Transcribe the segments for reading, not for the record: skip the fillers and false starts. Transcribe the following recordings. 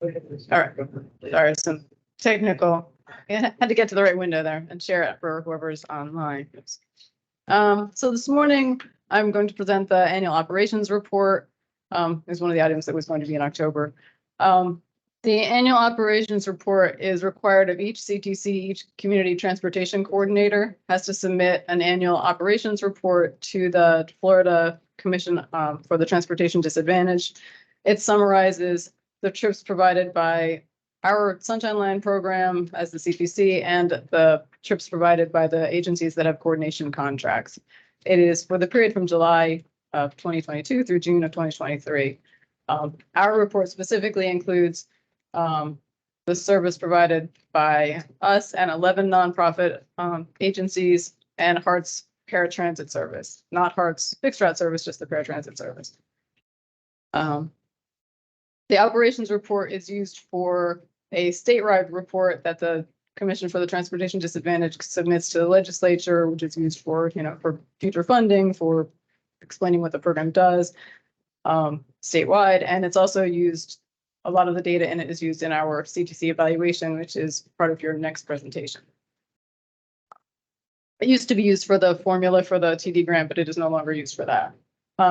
All right, sorry, some technical, I had to get to the right window there and share it for whoever's online. So this morning, I'm going to present the annual operations report. Is one of the items that was going to be in October. The annual operations report is required of each CTC, each community transportation coordinator has to submit an annual operations report to the Florida Commission for the Transportation Disadvantaged. It summarizes the trips provided by our Sunshine Line program as the CPC and the trips provided by the agencies that have coordination contracts. It is for the period from July of 2022 through June of 2023. Our report specifically includes the service provided by us and 11 nonprofit agencies and Heart's paratransit service, not Heart's fixed route service, just the paratransit service. The operations report is used for a statewide report that the Commission for the Transportation Disadvantaged submits to the legislature, which is used for, for future funding, for explaining what the program does statewide. And it's also used, a lot of the data in it is used in our CTC evaluation, which is part of your next presentation. It used to be used for the formula for the TD grant, but it is no longer used for that.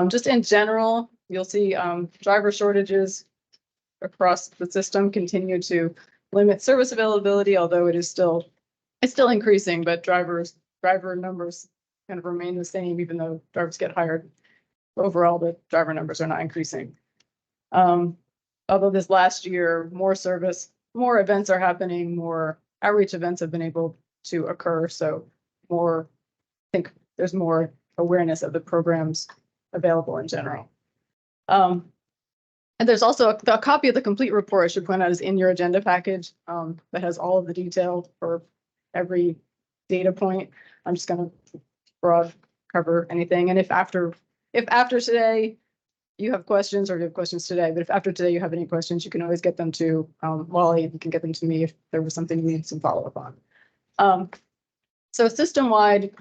Just in general, you'll see driver shortages across the system continue to limit service availability, although it's still increasing, but driver numbers kind of remain the same, even though drivers get hired. Overall, the driver numbers are not increasing. Although this last year, more events are happening, more outreach events have been able to occur. So I think there's more awareness of the programs available in general. And there's also a copy of the complete report, I should point out, is in your agenda package that has all of the detail for every data point. I'm just going to broad cover anything. And if after today you have questions, or you have questions today, but if after today you have any questions, you can always get them to Wally, and you can get them to me if there was something you need some follow-up on. So system-wide,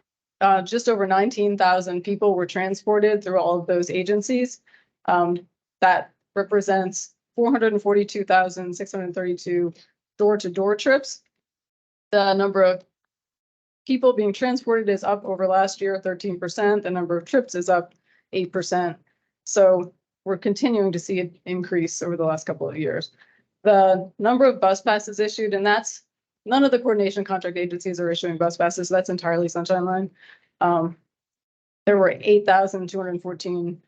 just over 19,000 people were transported through all of those agencies. That represents 442,632 door-to-door trips. The number of people being transported is up over last year, 13%. The number of trips is up 8%. So we're continuing to see an increase over the last couple of years. The number of bus passes issued, and that's none of the coordination contract agencies are issuing bus passes. So that's entirely Sunshine Line. There were 8,214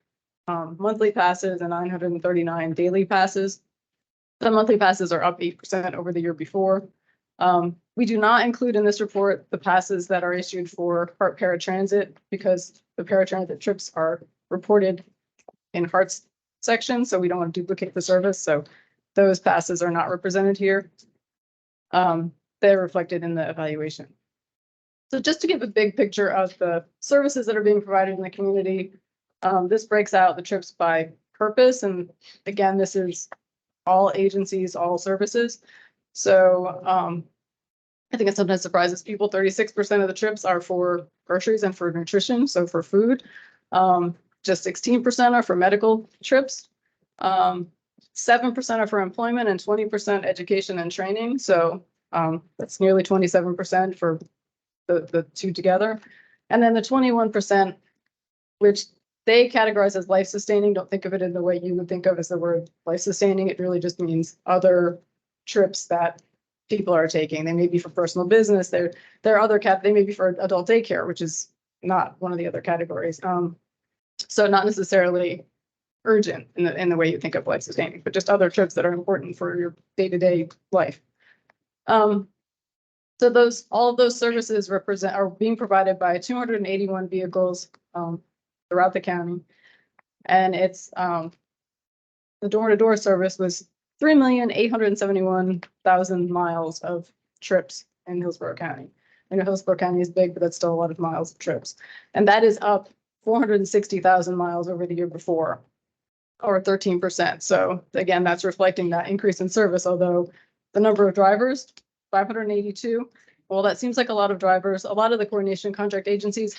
monthly passes and 939 daily passes. The monthly passes are up 8% over the year before. We do not include in this report the passes that are issued for Heart Paratransit, because the paratransit trips are reported in Heart's section, so we don't want to duplicate the service. So those passes are not represented here. They're reflected in the evaluation. So just to give a big picture of the services that are being provided in the community, this breaks out the trips by purpose. And again, this is all agencies, all services. So I think it sometimes surprises people. 36% of the trips are for groceries and for nutrition, so for food. Just 16% are for medical trips. 7% are for employment and 20% education and training. So that's nearly 27% for the two together. And then the 21%, which they categorize as life-sustaining. Don't think of it in the way you would think of as the word life-sustaining. It really just means other trips that people are taking. They may be for personal business. There are other they may be for adult daycare, which is not one of the other categories. So not necessarily urgent in the way you think of life-sustaining, but just other trips that are important for your day-to-day life. So all of those services are being provided by 281 vehicles throughout the county, and it's the door-to-door service was 3,871,000 miles of trips in Hillsborough County. I know Hillsborough County is big, but that's still a lot of miles of trips, and that is up 460,000 miles over the year before, or 13%. So again, that's reflecting that increase in service, although the number of drivers, 582. Well, that seems like a lot of drivers. A lot of the coordination contract agencies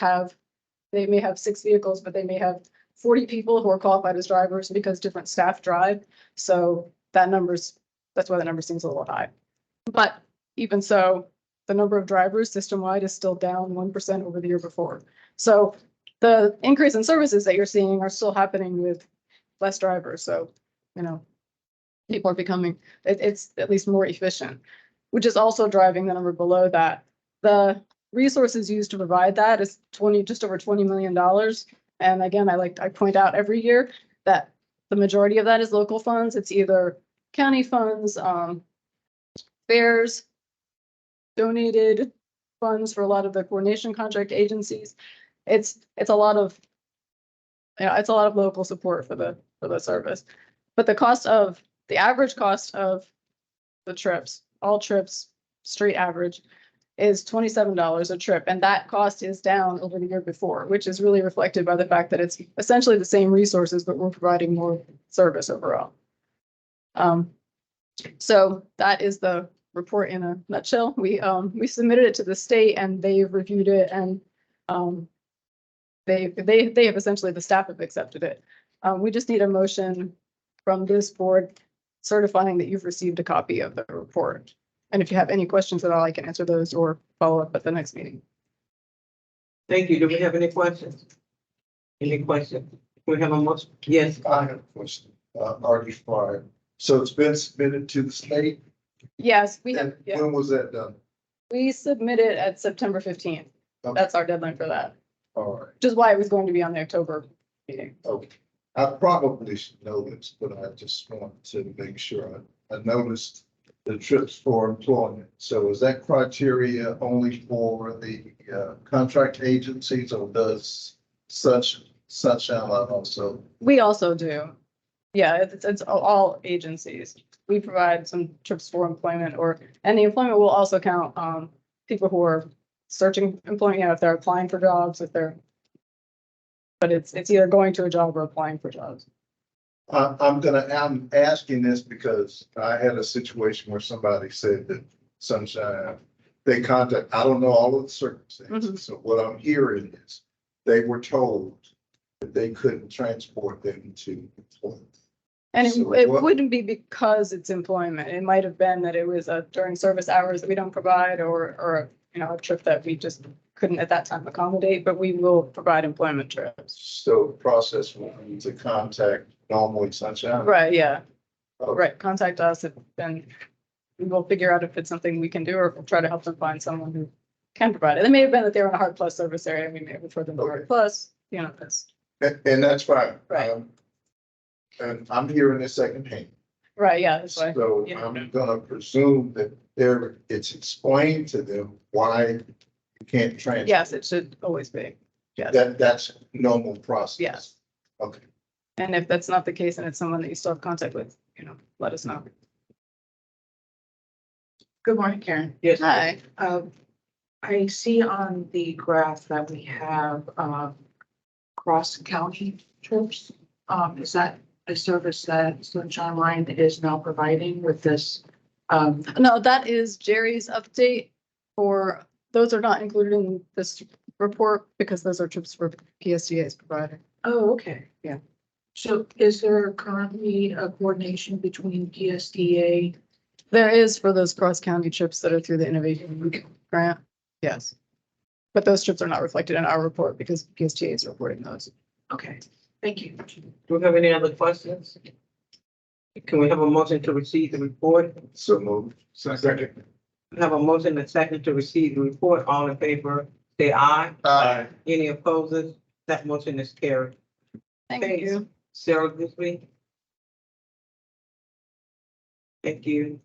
they may have 6 vehicles, but they may have 40 people who are qualified as drivers because different staff drive. So that number's that's why the number seems a little high. But even so, the number of drivers system-wide is still down 1% over the year before. So the increase in services that you're seeing are still happening with less drivers. So, you know, people are becoming, it's at least more efficient, which is also driving the number below that. The resources used to provide that is just over $20 million. And again, I point out every year that the majority of that is local funds. It's either county funds, fairs, donated funds for a lot of the coordination contract agencies. It's a lot of, it's a lot of local support for the service. But the average cost of the trips, all trips, straight average, is $27 a trip. And that cost is down over the year before, which is really reflected by the fact that it's essentially the same resources, but we're providing more service overall. So that is the report in a nutshell. We submitted it to the state and they've reviewed it, and they have essentially, the staff have accepted it. We just need a motion from this board certifying that you've received a copy of the report. And if you have any questions at all, I can answer those or follow up at the next meeting. Thank you. Do we have any questions? Any questions? We have a motion? Yes. I have a question, RD5. So it's been submitted to the state? Yes, we have, And yeah, when was that done? we submitted at September 15th. Okay. That's our deadline for that, All right, which is why it was going to be on the October meeting. okay. I probably should know this, but I just want to make sure. I noticed the trips for employment. So is that criteria only for the contract agencies, or does Sunshine Law also? We also do. Yeah, it's all agencies. We provide some trips for employment, and the employment will also count people who are searching employment, if they're applying for jobs, but it's either going to a job or applying for jobs. I'm asking this because I had a situation where somebody said that Sunshine, I don't know all of the circumstances. So what I'm hearing is they were told that they couldn't transport them to employment. And So it what- wouldn't be because it's employment. It might have been that it was during service hours that we don't provide, or a trip that we just couldn't at that time accommodate, but we will provide employment trips. So the process will be to contact normally Sunshine. Right, yeah, Okay. right. Contact us and we will figure out if it's something we can do, or we'll try to help them find someone who can provide it. It may have been that they were in a Hard Plus service area, and we may have referred them to Okay. Hard Plus, that's. And that's fine. Right. And I'm hearing this secondhand. Right, yeah, that's why. So yeah. I'm gonna presume that it's explained to them why you can't transport. Yes, it should always be. Yes, That's normal process. yes. Okay. And if that's not the case and it's someone that you still have contact with, let us know. Good morning, Karen. Yes. Hi. I see on the graph that we have, cross-county trips. Is that a service that Sunshine Line is now providing with this? No, that is Jerry's update those are not included in this report because those are trips for PSDA is providing. Oh, okay. Yeah. So is there currently a coordination between PSDA? There is for those cross-county trips that are through the Innovation Grant. Yes. But those trips are not reflected in our report because PSTA is reporting those. Okay, thank you. Do we have any other questions? Can we have a motion to receive the report? So moved. Second. We have a motion and second to receive the report. All in favor, say aye. Aye. Any opposers? That motion is carried. Thank Thanks. you. Sarah Grisby. Thank you.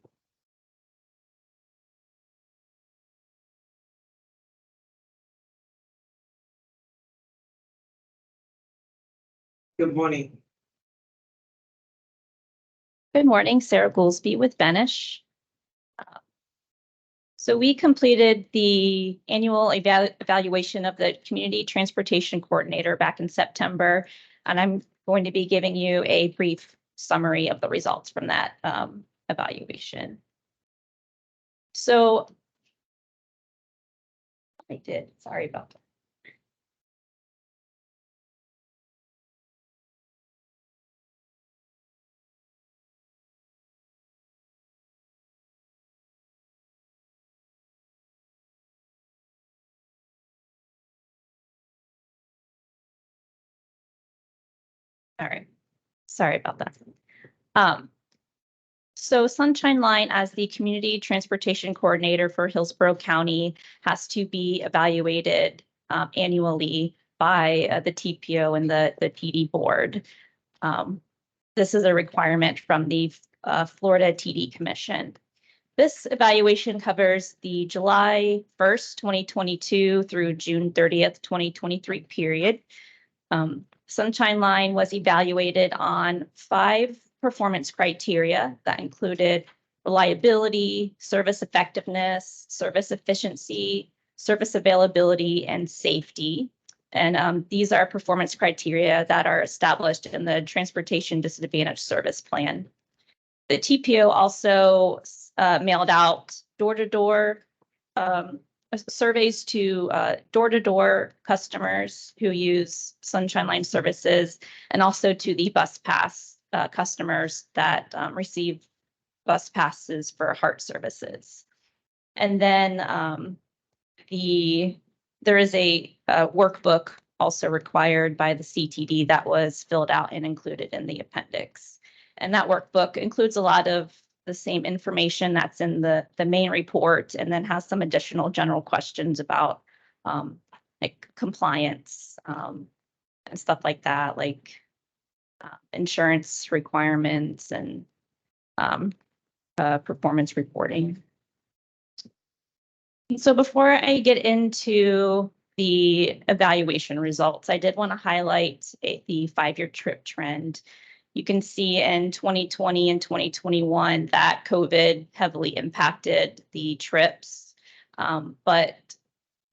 Good morning. Good morning, Sarah Goolsby with Benish. So we completed the annual evaluation of the Community Transportation Coordinator back in September, and I'm going to be giving you a brief summary of the results from that evaluation. So sorry about that. All right. Sorry about that. So Sunshine Line, as the community transportation coordinator for Hillsborough County, has to be evaluated annually by the TPO and the TD board. This is a requirement from the Florida TD Commission. This evaluation covers the July 1st, 2022 through June 30th, 2023 period. Sunshine Line was evaluated on 5 performance criteria that included reliability, service effectiveness, service efficiency, service availability, and safety. And these are performance criteria that are established in the Transportation Disadvantaged Service Plan. The TPO also mailed out door-to-door surveys to door-to-door customers who use Sunshine Line services, and also to the bus pass customers that receive bus passes for HART services. And then there is a workbook also required by the CTD that was filled out and included in the appendix. And that workbook includes a lot of the same information that's in the main report, and then has some additional general questions about like compliance and stuff like that, like insurance requirements and performance reporting. So before I get into the evaluation results, I did want to highlight the 5-year trip trend. You can see in 2020 and 2021 that COVID heavily impacted the trips. But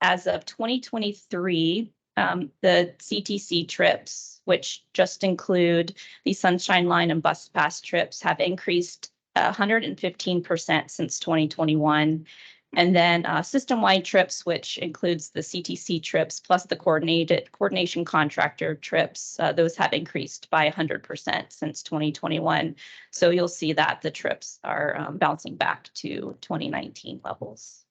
as of 2023, the CTC trips, which just include the Sunshine Line and Bus Pass trips, have increased 115% since 2021. And then system-wide trips, which includes the CTC trips plus the coordination contractor trips, those have increased by 100% since 2021. So you'll see that the trips are bouncing back to 2019 levels.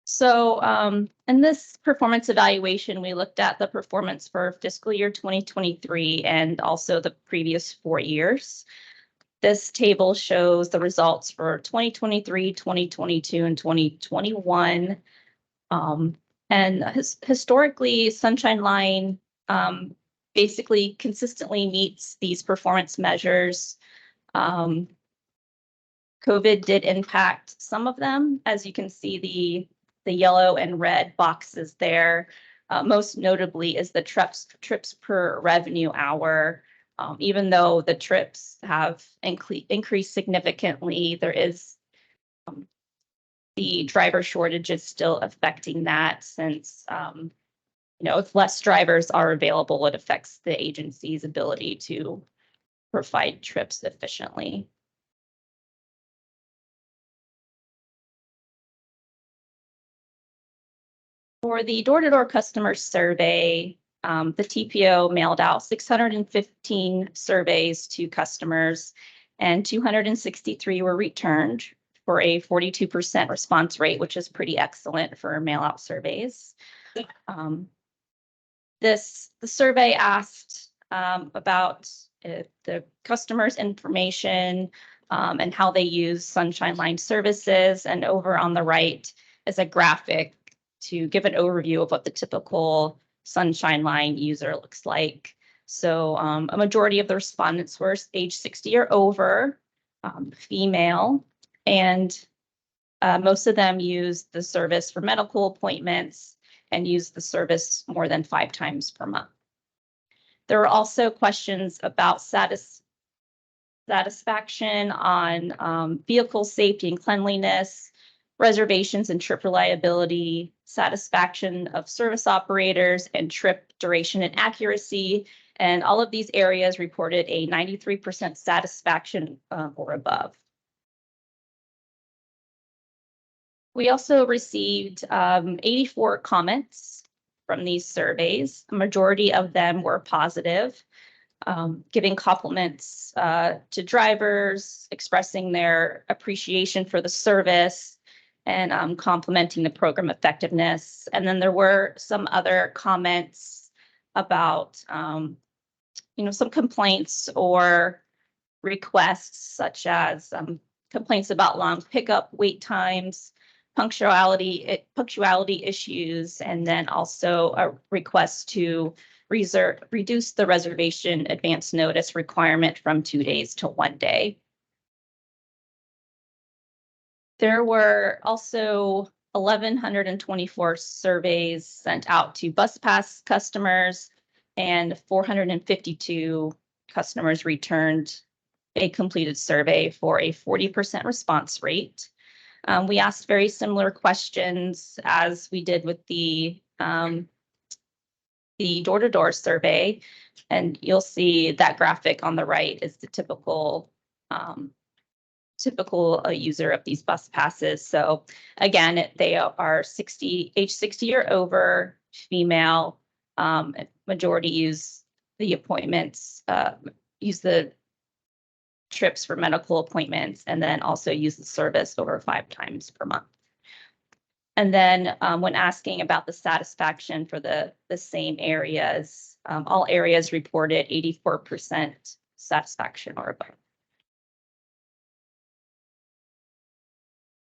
So in this performance evaluation, we looked at the performance for fiscal year 2023 and also the previous 4 years. This table shows the results for 2023, 2022, and 2021. And historically, Sunshine Line basically consistently meets these performance measures. COVID did impact some of them, as you can see the yellow and red boxes there. Most notably is the trips per revenue hour. Even though the trips have increased significantly, there is the driver shortage is still affecting that, since if less drivers are available, it affects the agency's ability to provide trips efficiently. For the door-to-door customer survey, the TPO mailed out 615 surveys to customers, and 263 were returned for a 42% response rate, which is pretty excellent for mail-out surveys. The survey asked about the customer's information and how they use Sunshine Line services, and over on the right is a graphic to give an overview of what the typical Sunshine Line user looks like. So a majority of the respondents were age 60 or over, female, and most of them used the service for medical appointments and used the service more than 5 times per month. There were also questions about satisfaction on vehicle safety and cleanliness, reservations and trip reliability, satisfaction of service operators, and trip duration and accuracy. And all of these areas reported a 93% satisfaction or above. We also received 84 comments from these surveys. A majority of them were positive, giving compliments to drivers, expressing their appreciation for the service, and complimenting the program effectiveness. And then there were some other comments about, some complaints or requests such as, complaints about long pickup wait times, punctuality issues, and then also a request to reduce the reservation advance notice requirement from 2 days to 1 day. There were also 1,124 surveys sent out to bus pass customers, and 452 customers returned a completed survey for a 40% response rate. We asked very similar questions as we did with the door-to-door survey, and you'll see that graphic on the right is the typical user of these bus passes. So again, they are age 60 or over, female. Majority use the appointments, use the trips for medical appointments, and then also use the service over 5 times per month. And then when asking about the satisfaction for the same areas, all areas reported 84% satisfaction or above.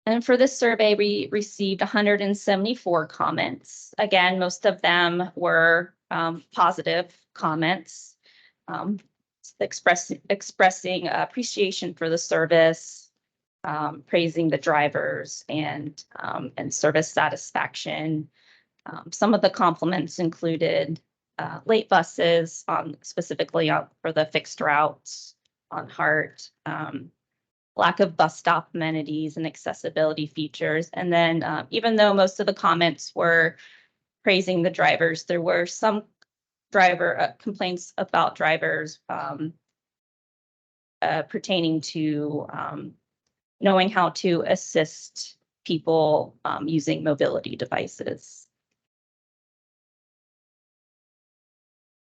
And for this survey, we received 174 comments. Again, most of them were positive comments, expressing appreciation for the service, praising the drivers, and service satisfaction. Some of the compliments included late buses, specifically for the fixed routes on Hart, lack of bus stop amenities and accessibility features. And then even though most of the comments were praising the drivers, there were some driver complaints about drivers pertaining to knowing how to assist people using mobility devices.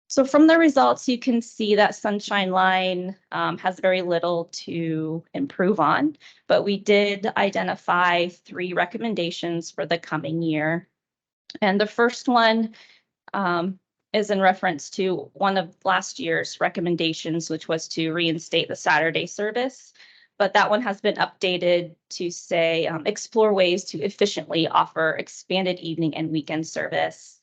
So from the results, you can see that Sunshine Line has very little to improve on, but we did identify 3 recommendations for the coming year. And the first one is in reference to one of last year's recommendations, which was to reinstate the Saturday service. But that one has been updated to say, explore ways to efficiently offer expanded evening and weekend service.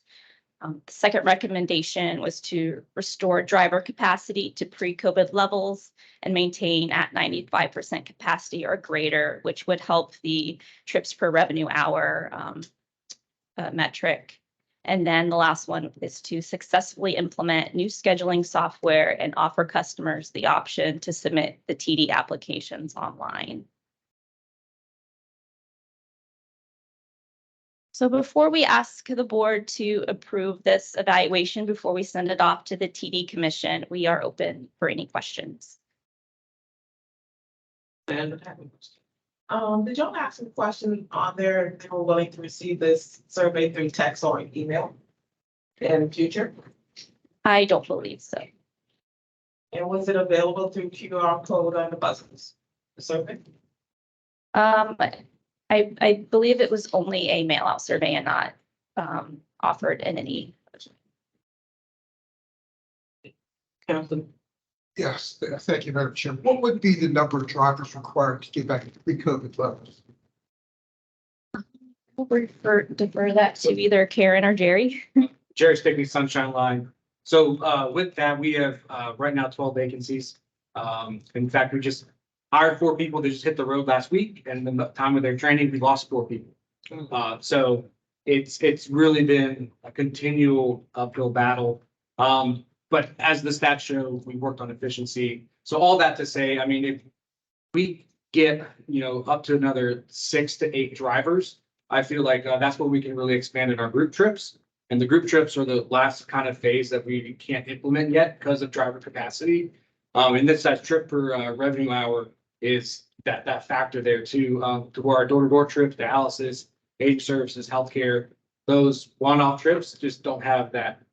The second recommendation was to restore driver capacity to pre-COVID levels and maintain at 95% capacity or greater, which would help the trips per revenue hour metric. And then the last one is to successfully implement new scheduling software and offer customers the option to submit the TD applications online. So before we ask the board to approve this evaluation, before we send it off to the TD Commission, we are open for any questions. And Did y'all ask some questions on there if they were willing to receive this survey through text or email in future? I don't believe so. And was it available through QR code on the buses, the survey? I believe it was only a mail out survey and not offered in any. Council, Yes, thank you, Madam Chair. What would be the number of drivers required to get back to pre-COVID levels? We'll defer that to either Karen or Jerry. Jerry Stickney, Sunshine Line. So with that, we have right now 12 vacancies. In fact, we just hired 4 people that just hit the road last week, and in the time of their training, we lost 4 people. So it's really been a continual uphill battle. But as the stats show, we worked on efficiency. So all that to say, I mean, if we get, up to another 6 to 8 drivers, I feel like that's what we can really expand in our group trips. And the group trips are the last kind of phase that we can't implement yet because of driver capacity. And this trip per revenue hour is that factor there too. To where our door-to-door trips, dialysis, age services, healthcare, those one-off trips just don't have that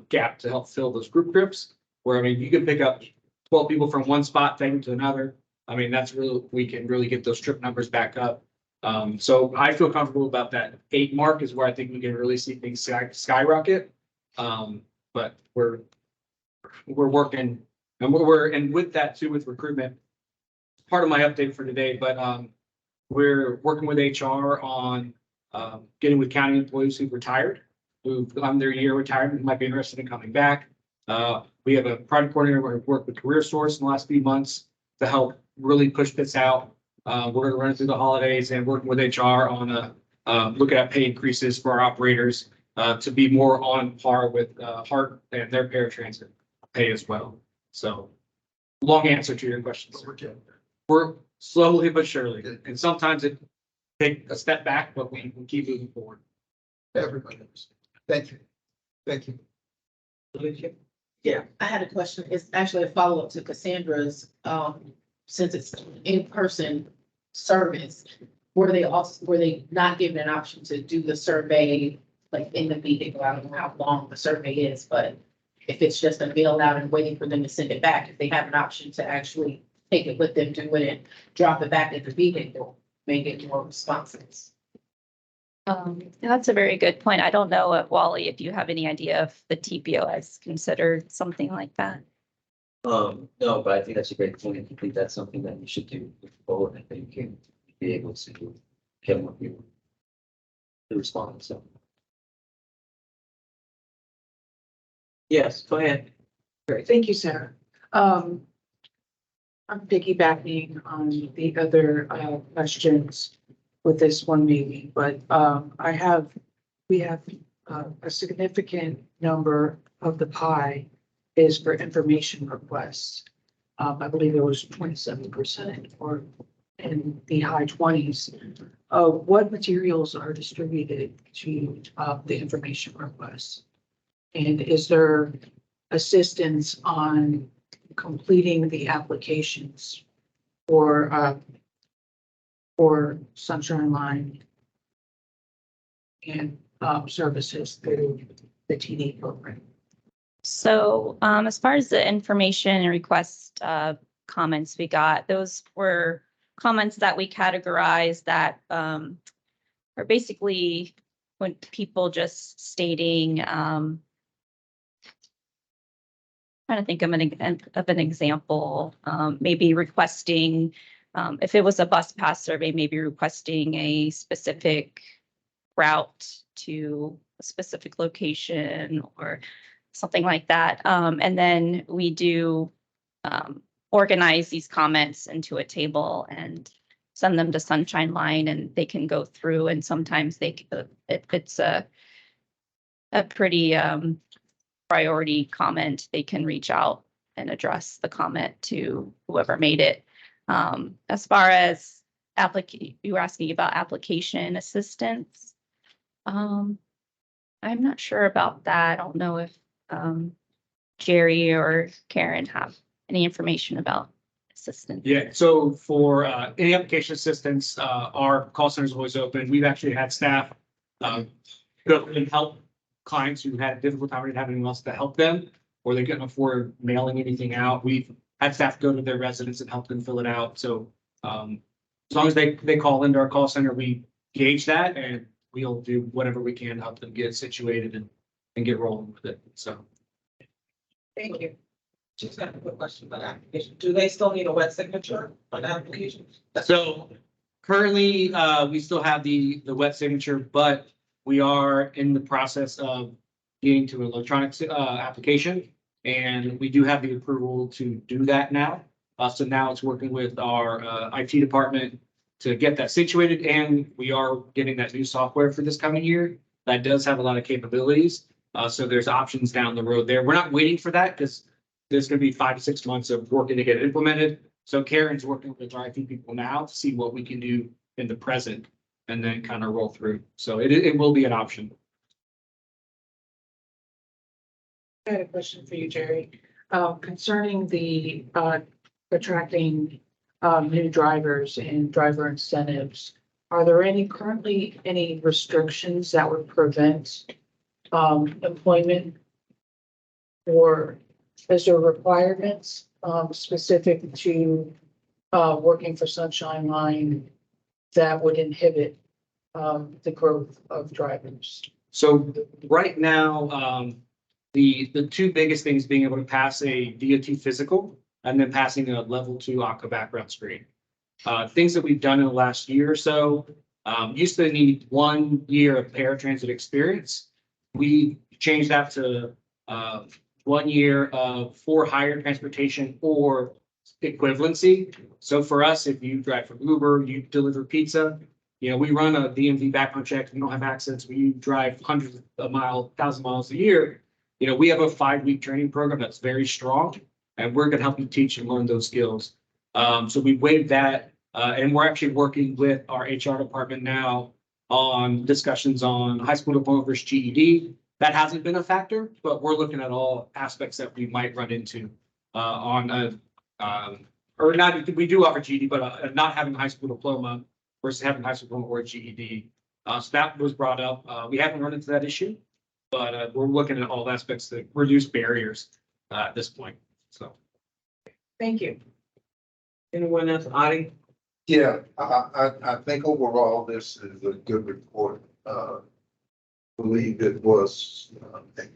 gap to help fill those group trips. Where, I mean, you can pick up 12 people from one spot, take them to another. I mean, that's really, we can really get those trip numbers back up. So I feel comfortable about that 8 mark is where I think we can really see things skyrocket. but we're working, and and with that too, with recruitment, part of my update for today, but we're working with HR on getting with county employees who've retired, who've gone their year retirement, who might be interested in coming back. We have a project coordinator where we've worked with Career Source in the last few months to help really push this out. We're gonna run it through the holidays and working with HR on looking at pay increases for our operators to be more on par with Hart and their paratransit pay as well. So long answer to your question, But sir. we're getting there. We're slowly but surely, and sometimes it take a step back, but we keep moving forward. Everybody knows. Thank you. Thank you. Yeah, I had a question. It's actually a follow-up to Cassandra's, since it's in-person service. Were they not given an option to do the survey, like in the meeting? I don't know how long the survey is, but if it's just a mail out and waiting for them to send it back, if they have an option to actually take it with them, do it and drop it back at the meeting, they'll make it more responses. That's a very good point. I don't know, Wally, if you have any idea if the TPO has considered something like that. No, but I think that's a great point. I think that's something that you should do moving forward. I think you can be able to get more people to respond, so. Yes, go ahead. Great, thank you, Sarah. I'm piggybacking on the other questions with this one maybe, but we have a significant number of the pie is for information requests. I believe it was 27% or in the high 20s. What materials are distributed to the information requests? And is there assistance on completing the applications for Sunshine Line and services through the TD program? So as far as the information and request comments we got, those were comments that we categorized that are basically when people just stating, trying to think of an example, maybe requesting, if it was a bus pass survey, maybe requesting a specific route to a specific location or something like that. And then we do organize these comments into a table and send them to Sunshine Line, and they can go through, and sometimes if it's a pretty priority comment, they can reach out and address the comment to whoever made it. As far as you were asking about application assistance. I'm not sure about that. I don't know if Jerry or Karen have any information about assistance. Yeah, so for any application assistance, our call center is always open. We've actually had staff go and help clients who had a difficult time having anyone else to help them, or they couldn't afford mailing anything out. We've had staff go to their residents and help them fill it out. So as long as they call into our call center, we gauge that and we'll do whatever we can to help them get situated and get rolling with it. So. Thank you. Just got a quick question about application. Do they still need a wet signature on the application? So currently, we still have the wet signature, but we are in the process of getting to an electronic application. And we do have the approval to do that now. So now it's working with our IT department to get that situated. And we are getting that new software for this coming year. That does have a lot of capabilities. So there's options down the road there. We're not waiting for that because there's going to be 5 to 6 months of working to get it implemented. So Karen's working with our IT people now to see what we can do in the present and then kind of roll through. So it will be an option. I had a question for you, Jerry, concerning the attracting new drivers and driver incentives. Are there currently any restrictions that would prevent employment, or is there requirements specific to working for Sunshine Line that would inhibit the growth of drivers? So right now, the two biggest things being able to pass a DOT physical and then passing a level 2 ACA background screen. Things that we've done in the last year or so, used to need 1 year of paratransit experience. We changed that to 1 year for higher transportation or equivalency. So for us, if you drive for Uber, you deliver pizza, you know, we run a DMV background check. We don't have accidents. We drive hundreds of miles, 1,000 miles a year. You know, we have a 5-week training program that's very strong, and we're going to help you teach and learn those skills. So we waived that, and we're actually working with our HR department now on discussions on high school diploma versus GED. That hasn't been a factor, but we're looking at all aspects that we might run into or not. We do offer GED, but not having a high school diploma versus having a high school diploma or GED. So that was brought up. We haven't run into that issue, but we're looking at all aspects to reduce barriers at this point. So. Thank you. Anyone else, Audie? Yeah, I think overall this is a good report. Believe it was,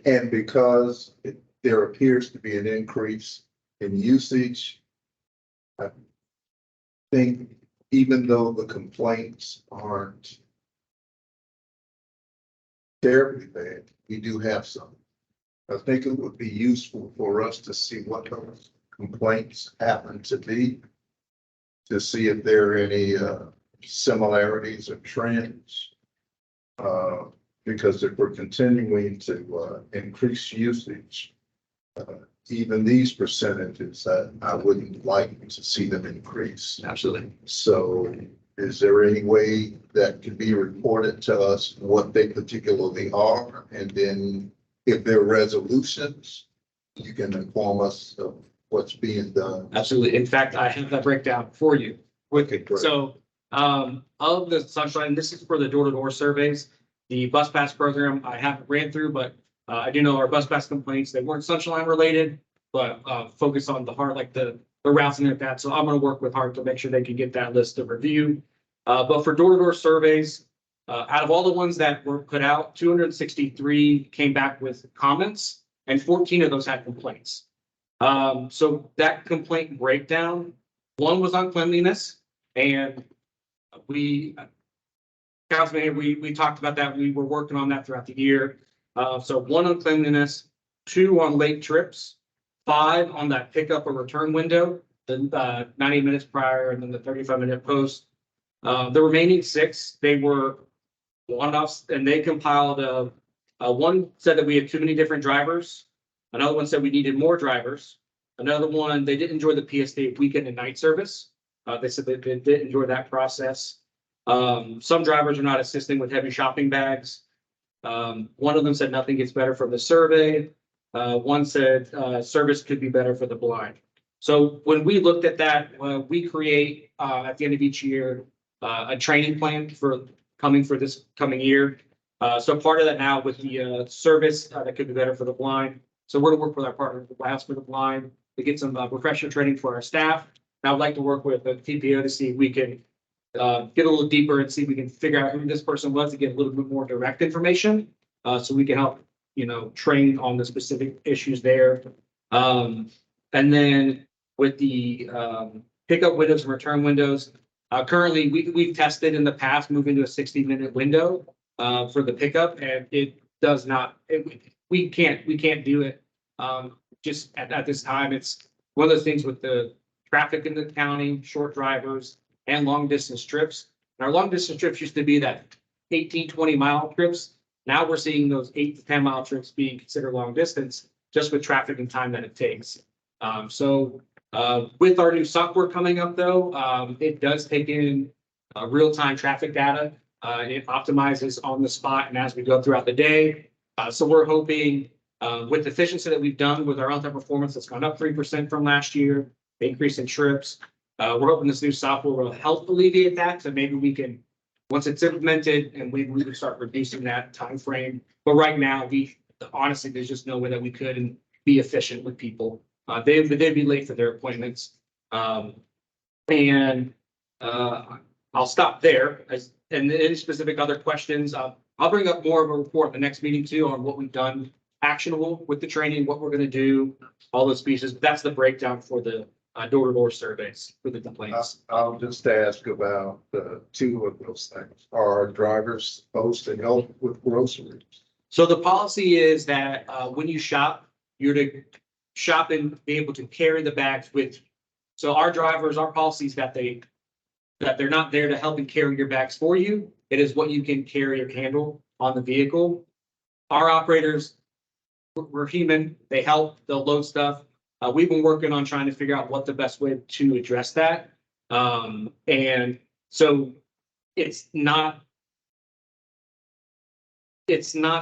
and because there appears to be an increase in usage, I think even though the complaints aren't terribly bad, we do have some. I think it would be useful for us to see what those complaints happen to be, to see if there are any similarities or trends. Because if we're continuing to increase usage, even these percentages, I wouldn't like to see them increase. Absolutely. So is there any way that can be reported to us what they particularly are? And then if there are resolutions, you can inform us of what's being done. Absolutely. In fact, I have that breakdown for you. Okay, great. So of the Sunshine, this is for the door-to-door surveys. The bus pass program I haven't ran through, but I do know our bus pass complaints, they weren't Sunshine related, but focus on the heart, like the routes and like that. So I'm going to work with Hart to make sure they can get that list of review. But for door-to-door surveys, out of all the ones that were put out, 263 came back with comments and 14 of those had complaints. So that complaint breakdown, one was on cleanliness, and Councilman, we talked about that. We were working on that throughout the year. So 1 on cleanliness, 2 on late trips, 5 on that pickup or return window, the 90 minutes prior and then the 35-minute post. The remaining 6, they were one-offs, and they compiled one said that we had too many different drivers. Another one said we needed more drivers. Another one, they didn't enjoy the PSTA weekend and night service. They said they did enjoy that process. Some drivers are not assisting with heavy shopping bags. One of them said nothing gets better from the survey. One said service could be better for the blind. So when we looked at that, we create at the end of each year a training plan for this coming year. So part of that now with the service that could be better for the blind. So we're going to work with our partner, the White House for the Blind, to get some refresher training for our staff. And I would like to work with the TPO to see if we can get a little deeper and see if we can figure out who this person was to get a little bit more direct information. So we can help, train on the specific issues there. And then with the pickup windows and return windows, currently we've tested in the past moving to a 60-minute window for the pickup, and it does not, we can't do it just at this time. It's one of those things with the traffic in the county, short drivers, and long distance trips. And our long distance trips used to be that 18, 20-mile trips. Now we're seeing those 8 to 10-mile trips being considered long distance just with traffic and time that it takes. So with our new software coming up, though, it does take in real-time traffic data. It optimizes on the spot and as we go throughout the day. So we're hoping with the efficiency that we've done with our on-time performance that's gone up 3% from last year, the increase in trips. We're hoping this new software will help alleviate that. So maybe we can, once it's implemented, and we can start reducing that time frame. But right now, honestly, there's just no way that we could and be efficient with people. They'd be late for their appointments. I'll stop there. And any specific other questions, I'll bring up more of a report in the next meeting too on what we've done actionable with the training, what we're gonna do, all those pieces. That's the breakdown for the door-to-door surveys for the complaints. I'll just ask about two of those things. Are drivers supposed to help with groceries? So the policy is that when you shop, you're to shop and be able to carry the bags with you. So our drivers, our policy is that they're not there to help and carry your bags for you. It is what you can carry or handle on the vehicle. Our operators, we're human, they help, they'll load stuff. We've been working on trying to figure out what the best way to address that. And so it's not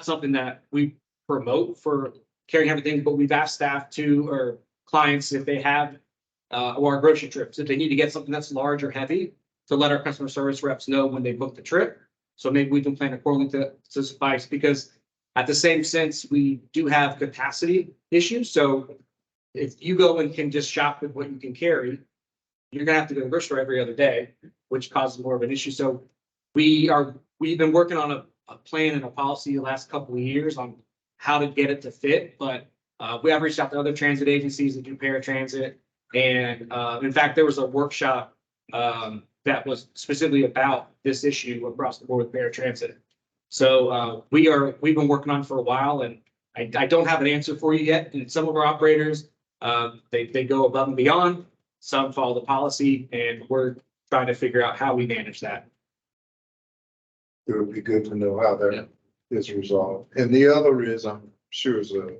something that we promote for carrying everything, but we've asked staff to, or clients, if they have, or our grocery trips, if they need to get something that's large or heavy, to let our customer service reps know when they book the trip. So maybe we can plan accordingly to suffice, because at the same sense, we do have capacity issues. So if you go and can just shop with what you can carry, you're gonna have to go to the grocery store every other day, which causes more of an issue. So we've been working on a plan and a policy the last couple of years on how to get it to fit, but we have reached out to other transit agencies that do paratransit. And in fact, there was a workshop that was specifically about this issue across the board with paratransit. So we've been working on it for a while, and I don't have an answer for you yet. And some of our operators, they go above and beyond. Some follow the policy, and we're trying to figure out how we manage that. It would be good to know how that is resolved. And the other is, I'm sure is a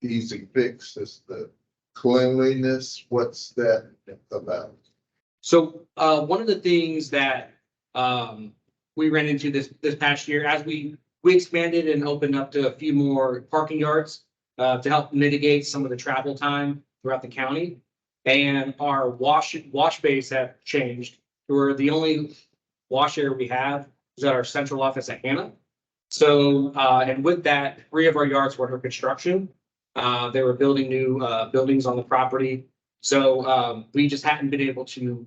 easy fix, is the cleanliness. What's that about? So one of the things that we ran into this past year, as we expanded and opened up to a few more parking yards to help mitigate some of the travel time throughout the county. And our wash bays have changed. We're the only wash area we have is at our central office at Hannah. So and with that, 3 of our yards were under construction. They were building new buildings on the property. So we just hadn't been able to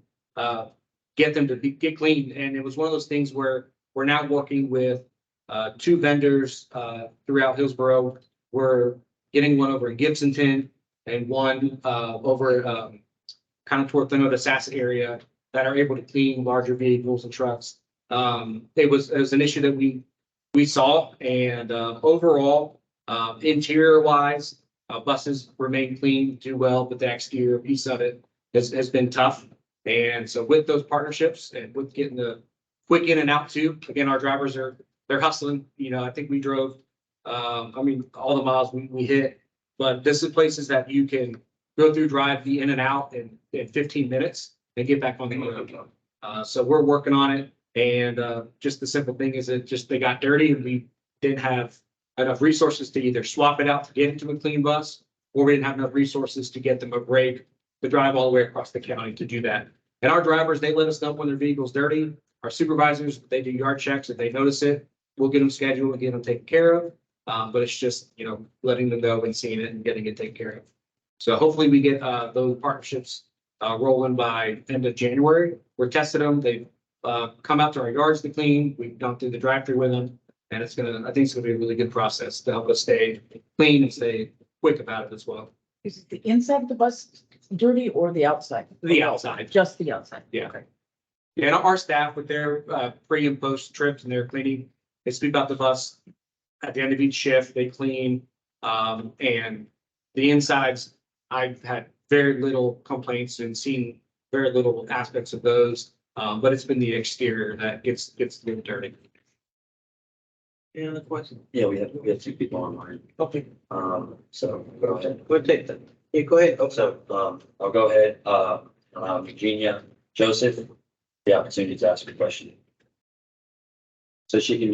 get them to get clean. And it was one of those things where we're now working with 2 vendors throughout Hillsborough. We're getting one over in Gibsonton and one over kind of toward the Sasset area that are able to clean larger vehicles and trucks. It was an issue that we saw, and overall, interior wise, buses remain clean, do well, but the exterior piece of it has been tough. And so with those partnerships and with getting the quick in and out too, again, our drivers they're hustling. You know, I think we drove, all the miles we hit, but this is places that you can go through, drive the in and out in 15 minutes and get back on the road. So we're working on it. And just the simple thing is that just they got dirty and we didn't have enough resources to either swap it out to get into a clean bus, or we didn't have enough resources to get them a break to drive all the way across the county to do that. And our drivers, they let us know when their vehicle's dirty. Our supervisors, they do yard checks. If they notice it, we'll get them scheduled and get them taken care of. But it's just, letting them know and seeing it and getting it taken care of. So hopefully we get those partnerships rolling by end of January. We're testing them. They've come out to our yards to clean. We've gone through the drive-through with them, and I think it's gonna be a really good process to help us stay clean and stay quick about it as well. Is it the inside of the bus dirty or the outside? The outside. Just the outside? Yeah. Okay. Yeah, and our staff with their pre and post trips and their cleaning, they sweep out the bus at the end of each shift, they clean. And the insides, I've had very little complaints and seen very little aspects of those. But it's been the exterior that gets a little dirty. Any other questions? Yeah, we have 2 people online. Okay, So go ahead. we'll take them. Yeah, go ahead. Oh, So I'll go ahead. Virginia Joseph, the opportunity to ask a question. So she can,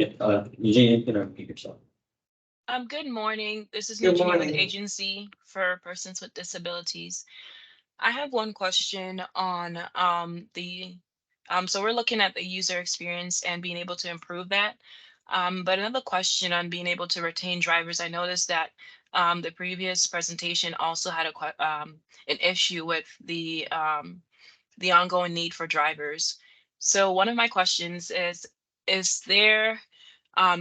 Eugenia, you can unmute yourself. Good morning. This is Good Virginia with morning. Agency for Persons with Disabilities. I have one question on so we're looking at the user experience and being able to improve that. But another question on being able to retain drivers. I noticed that the previous presentation also had an issue with the ongoing need for drivers. So one of my questions is there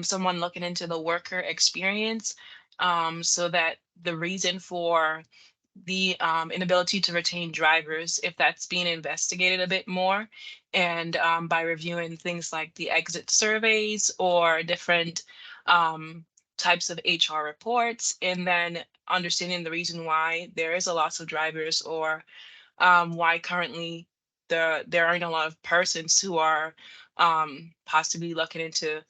someone looking into the worker experience so that the reason for the inability to retain drivers, if that's being investigated a bit more, and by reviewing things like the exit surveys or different types of HR reports, and then understanding the reason why there is a loss of drivers, or why currently there aren't a lot of persons who are possibly looking into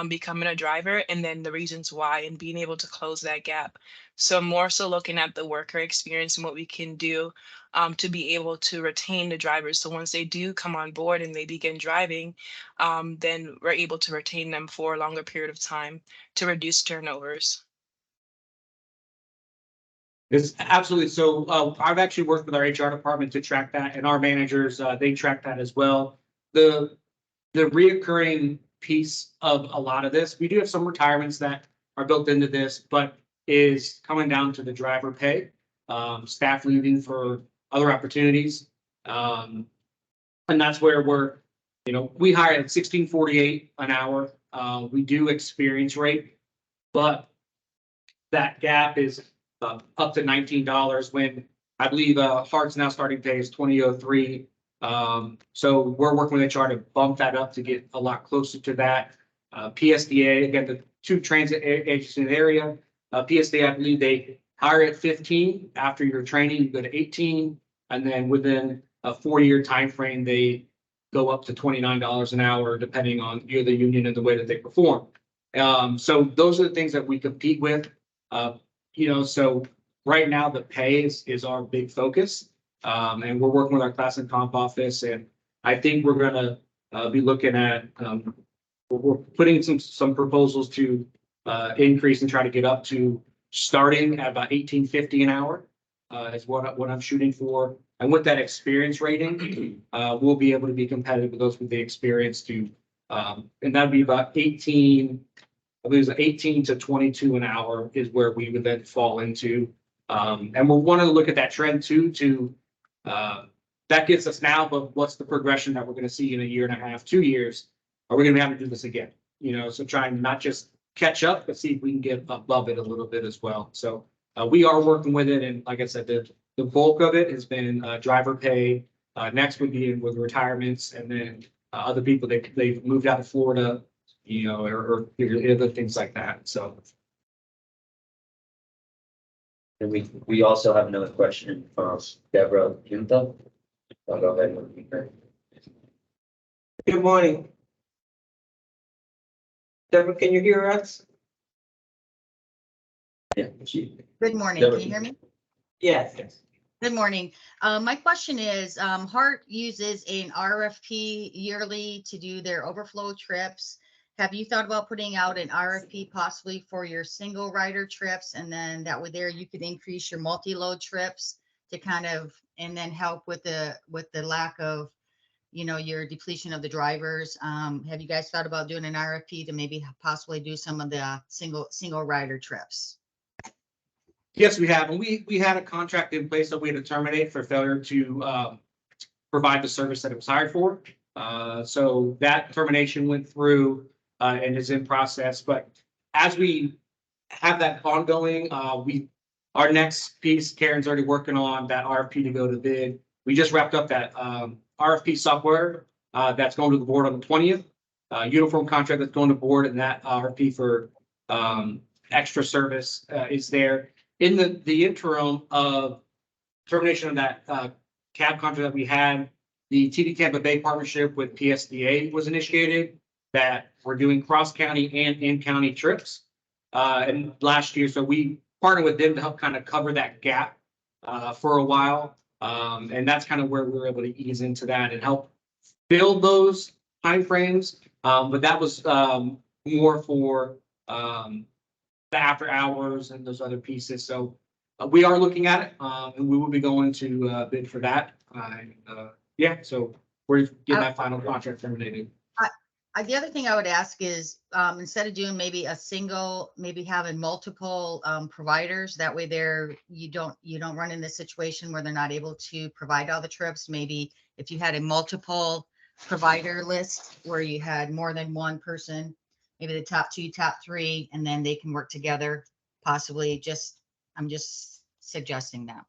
becoming a driver, and then the reasons why, and being able to close that gap. So more so looking at the worker experience and what we can do to be able to retain the drivers. So once they do come on board and they begin driving, then we're able to retain them for a longer period of time to reduce turnovers. It's absolutely. So I've actually worked with our HR department to track that, and our managers, they track that as well. The reoccurring piece of a lot of this, we do have some retirements that are built into this, but is coming down to the driver pay, staff leaving for other opportunities. And that's where we're, we hire at $16.48 an hour. We do experience rate, but that gap is up to $19 when I believe Hart's now starting pay is $20.03. So we're working with HR to bump that up to get a lot closer to that. PSDA, again, the two transit agencies in the area. PSDA, I believe they hire at 15. After your training, you go to 18, and then within a 4-year time frame, they go up to $29 an hour, depending on the union and the way that they perform. So those are the things that we compete with. So right now the pay is our big focus. And we're working with our class and comp office, and I think we're gonna be looking at, we're putting some proposals to increase and try to get up to starting at about $18.50 an hour is what I'm shooting for. And with that experience rating, we'll be able to be competitive with those with the experience to, and that'd be about 18. I believe it's 18 to 22 an hour is where we would then fall into. And we're wanting to look at that trend too, that gets us now, but what's the progression that we're going to see in a year and a half, 2 years? Are we going to have to do this again? So trying not just catch up, but see if we can get above it a little bit as well. So we are working with it. And like I said, the bulk of it has been driver pay. Next would be with retirements, and then other people they've moved out of Florida, or other things like that. So. And we also have another question from Deborah Junta. I'll go ahead and read her. Good morning. Deborah, can you hear us? Yeah. Good morning. Can you hear me? Yes. Good morning. My question is, Hart uses an RFP yearly to do their overflow trips. Have you thought about putting out an RFP possibly for your single rider trips? And then that way there you could increase your multi-load trips to kind of, and then help with the lack of, your depletion of the drivers. Have you guys thought about doing an RFP to maybe possibly do some of the single rider trips? Yes, we have. And we had a contract in place that we had to terminate for failure to provide the service that it was hired for. So that termination went through and is in process. But as we have that ongoing, our next piece, Karen's already working on that RFP to go to bid. We just wrapped up that RFP software that's going to the board on the 20th. Uniform contract that's going to board, and that RFP for extra service is there. In the interim of termination of that cab contract that we had, the TD Tampa Bay partnership with PSDA was initiated, that we're doing cross-county and in-county trips. And last year, so we partnered with them to help kind of cover that gap for a while. And that's kind of where we were able to ease into that and help build those timeframes. But that was more for the after hours and those other pieces. So we are looking at it, and we will be going to bid for that. So we're getting that final contract terminated. The other thing I would ask is, instead of doing maybe a single, maybe having multiple providers, that way you don't run in this situation where they're not able to provide all the trips. Maybe if you had a multiple provider list where you had more than one person, maybe the top 2, top 3, and then they can work together possibly I'm just suggesting that.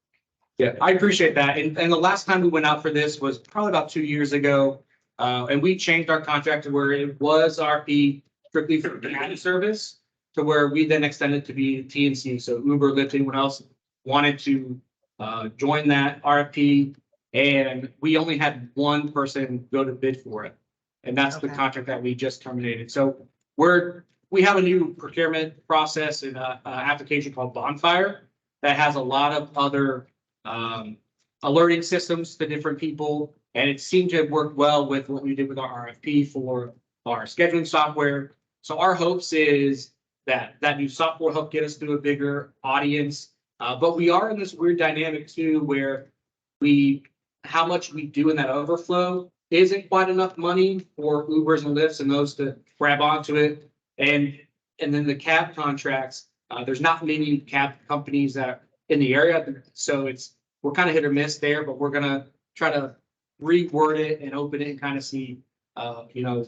Yeah, I appreciate that. And the last time we went out for this was probably about 2 years ago. And we changed our contract to where it was RP strictly for county service to where we then extended to be TNC. So Uber, Lyft, anyone else wanted to join that RFP. And we only had one person go to bid for it. And that's the Okay. contract that we just terminated. So we have a new procurement process and application called Bonfire that has a lot of other alerting systems to different people. And it seemed to have worked well with what we did with our RFP for our scheduling software. So our hopes is that that new software will help get us to a bigger audience. But we are in this weird dynamic too, where how much we do in that overflow isn't quite enough money for Ubers and Lyfts and those to grab onto it. And then the cab contracts, there's not many cab companies that are in the area. So we're kind of hit or miss there, but we're gonna try to reword it and open it and kind of see,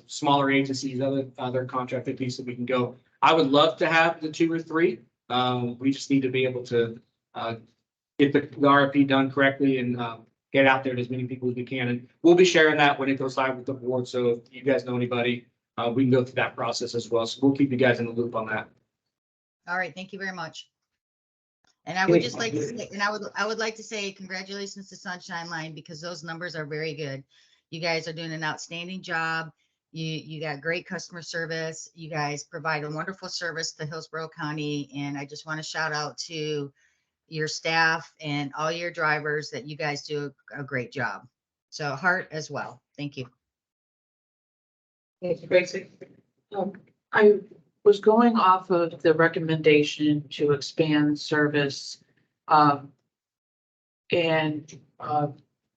smaller agencies, other contracted pieces that we can go. I would love to have the 2 or 3. We just need to be able to get the RFP done correctly and get out there to as many people as we can. And we'll be sharing that when it goes live with the board. So if you guys know anybody, we can go through that process as well. So we'll keep you guys in the loop on that. All right, thank you very much. And I would just like to say, and I would like to say congratulations to Sunshine Line because those numbers are very good. You guys are doing an outstanding job. You got great customer service. You guys provide a wonderful service to Hillsborough County. And I just want to shout out to your staff and all your drivers that you guys do a great job. So Hart as well. Thank you. Thank you, Tracy. I was going off of the recommendation to expand service. And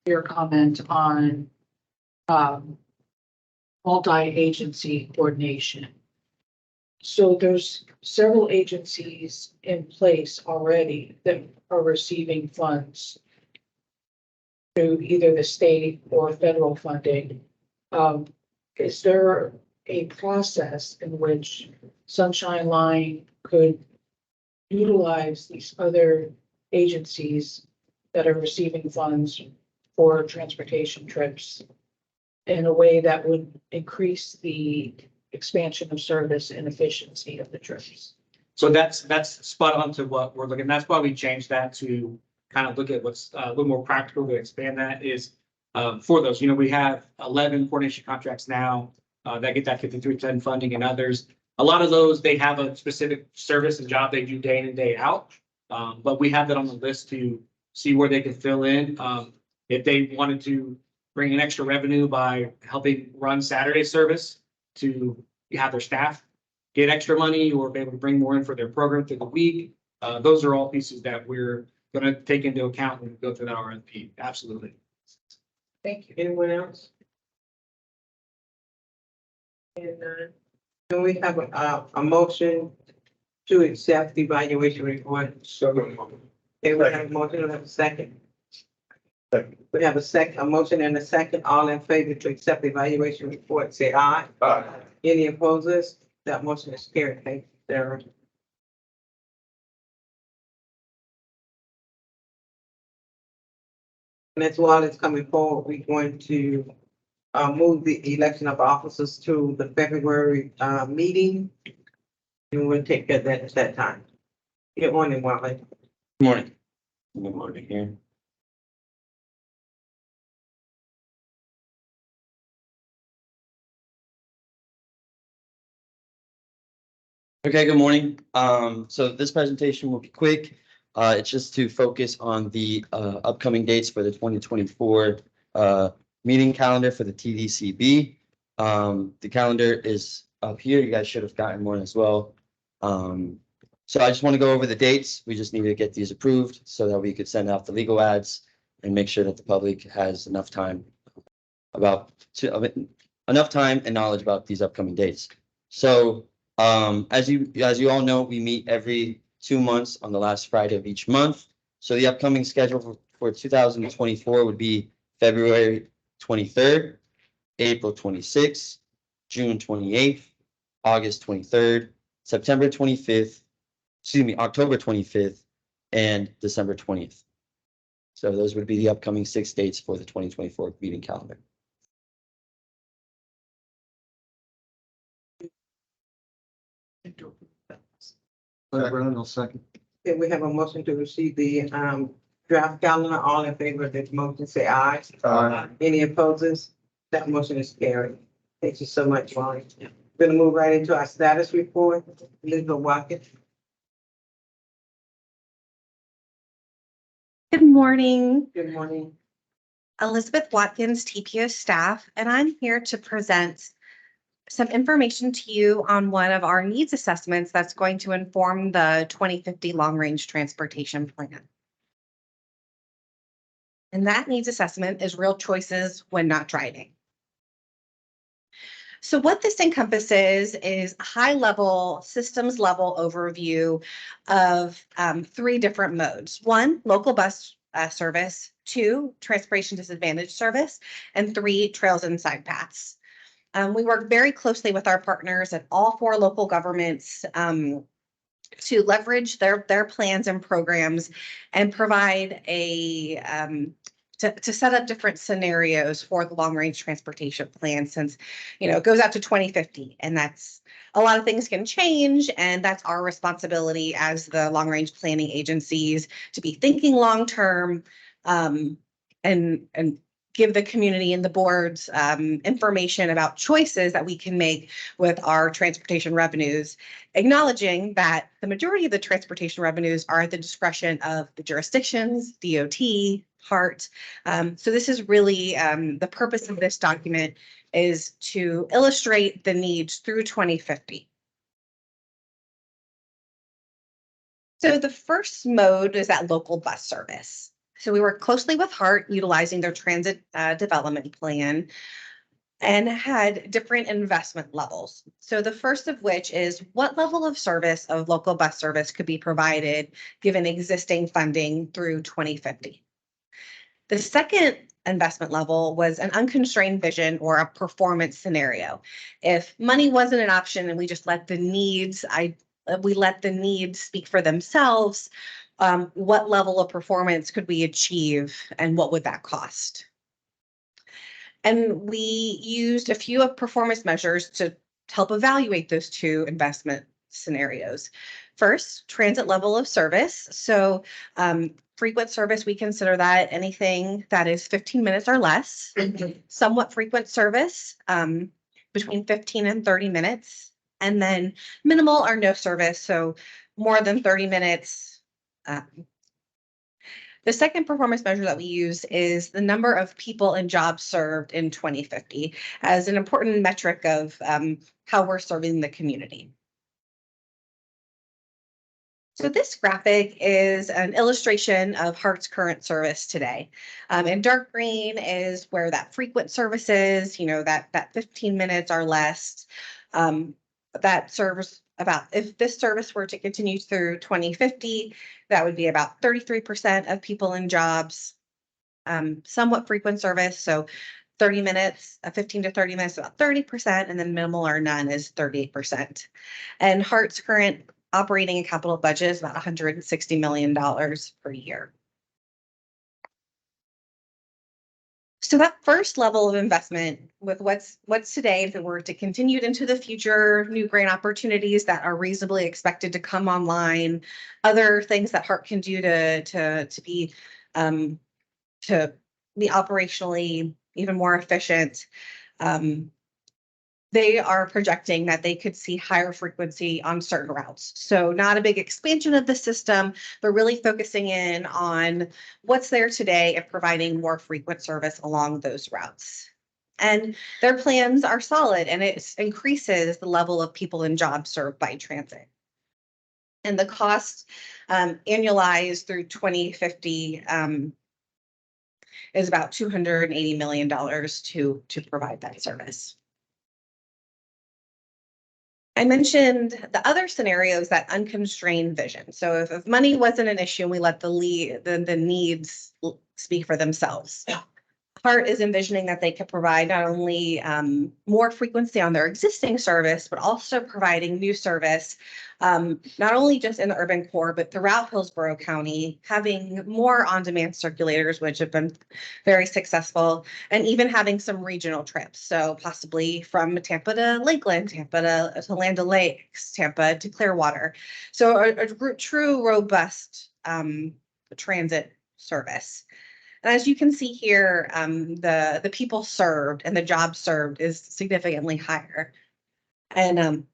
your comment on multi-agency coordination. So there's several agencies in place already that are receiving funds through either the state or federal funding. Is there a process in which Sunshine Line could utilize these other agencies that are receiving funds for transportation trips in a way that would increase the expansion of service and efficiency of the trips? So that's spot on to what we're looking. That's why we changed that to kind of look at what's a little more practical to expand that is for those. We have 11 coordination contracts now that get that 5310 funding and others. A lot of those, they have a specific service and job they do day in and day out. But we have that on the list to see where they can fill in. If they wanted to bring in extra revenue by helping run Saturday service to have their staff get extra money or be able to bring more in for their program through the week. Those are all pieces that we're going to take into account when we go through that RFP. Absolutely. Thank you. Anyone else? And do we have a motion to accept the evaluation report? So, Okay, we have a motion, we have a second. Second. We have a motion and a second. All in favor to accept the evaluation report, say aye. Aye. Any opposers? That motion is carried. Thank you, Sarah. And as well as coming forward, we're going to move the election of officers to the February meeting. And we'll take care of that at that time. Good morning, Wally. Good morning. Good morning here. Okay, good morning. So this presentation will be quick. It's just to focus on the upcoming dates for the 2024 meeting calendar for the TDCB. The calendar is up here. You guys should have gotten one as well. So I just want to go over the dates. We just need to get these approved so that we could send out the legal ads and make sure that the public has enough time enough time and knowledge about these upcoming dates. So as you all know, we meet every 2 months on the last Friday of each month. So the upcoming schedule for 2024 would be February 23rd, April 26th, June 28th, August 23rd, September 25th, October 25th and December 20th. So those would be the upcoming 6 dates for the 2024 meeting calendar. Brown, I'll second. Okay, we have a motion to receive the draft calendar. All in favor of this motion, say aye. Aye. Any opposes? That motion is carried. Thank you so much, Molly. We're gonna move right into our status report. Elizabeth Watkins. Good morning, Good morning. Elizabeth Watkins, TPO staff, and I'm here to present some information to you on one of our needs assessments that's going to inform the 2050 long-range transportation plan. And that needs assessment is real choices when not driving. So what this encompasses is a high-level, systems-level overview of 3 different modes. 1, local bus service. 2, transportation disadvantage service. And 3, trails and side paths. We work very closely with our partners at all 4 local governments to leverage their plans and programs and provide a to set up different scenarios for the long range transportation plan, since it goes out to 2050, and that's a lot of things can change, and that's our responsibility as the long range planning agencies to be thinking long term and give the community and the boards information about choices that we can make with our transportation revenues, acknowledging that the majority of the transportation revenues are at the discretion of the jurisdictions, DOT, HART. So this is really the purpose of this document is to illustrate the needs through 2050. So the first mode is that local bus service. So we work closely with HART, utilizing their transit development plan, and had different investment levels. So the first of which is what level of service of local bus service could be provided given existing funding through 2050. The second investment level was an unconstrained vision or a performance scenario. If money wasn't an option and we just let the needs speak for themselves, what level of performance could we achieve and what would that cost? And we used a few of performance measures to help evaluate those 2 investment scenarios. First, transit level of service. So frequent service, we consider that anything that is 15 minutes or less. Somewhat frequent service, between 15 and 30 minutes. And then minimal or no service, so more than 30 minutes. The second performance measure that we use is the number of people and jobs served in 2050 as an important metric of how we're serving the community. So this graphic is an illustration of HART's current service today. In dark green is where that frequent service is, that 15 minutes or less. That serves about, if this service were to continue through 2050, that would be about 33% of people and jobs. Somewhat frequent service, so 30 minutes, 15 to 30 minutes, about 30%, and then minimal or none is 38%. And HART's current operating and capital budget is about $160 million per year. So that first level of investment with what's today, if it were to continue into the future, new grant opportunities that are reasonably expected to come online, other things that HART can do to be operationally even more efficient. They are projecting that they could see higher frequency on certain routes. So not a big expansion of the system, but really focusing in on what's there today and providing more frequent service along those routes. And their plans are solid, and it increases the level of people and jobs served by transit. And the cost annualized through 2050 is about $280 million to provide that service. I mentioned the other scenarios, that unconstrained vision. So if money wasn't an issue and we let the needs speak for themselves. Hart is envisioning that they could provide not only more frequency on their existing service, but also providing new service, not only just in the urban core, but throughout Hillsborough County, having more on-demand circulators, which have been very successful, and even having some regional trips. So possibly from Tampa to Lakeland, Tampa to Land O'Lakes, Tampa to Clearwater. So a true robust transit service. And as you can see here, the people served and the jobs served is significantly higher. And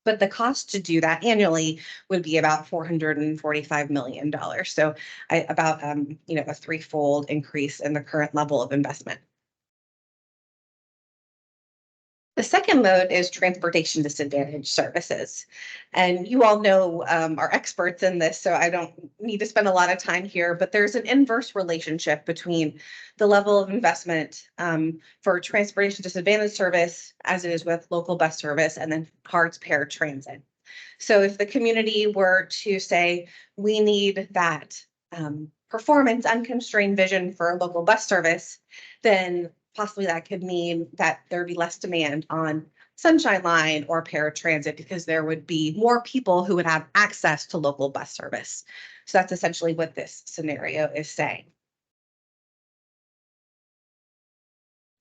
but the cost to do that annually would be about $445 million. So about a threefold increase in the current level of investment. The second mode is transportation disadvantage services. And you all know are experts in this, so I don't need to spend a lot of time here, but there's an inverse relationship between the level of investment for transportation disadvantage service as it is with local bus service and then Hart's paratransit. So if the community were to say, we need that performance unconstrained vision for local bus service, then possibly that could mean that there'd be less demand on Sunshine Line or paratransit because there would be more people who would have access to local bus service. So that's essentially what this scenario is saying.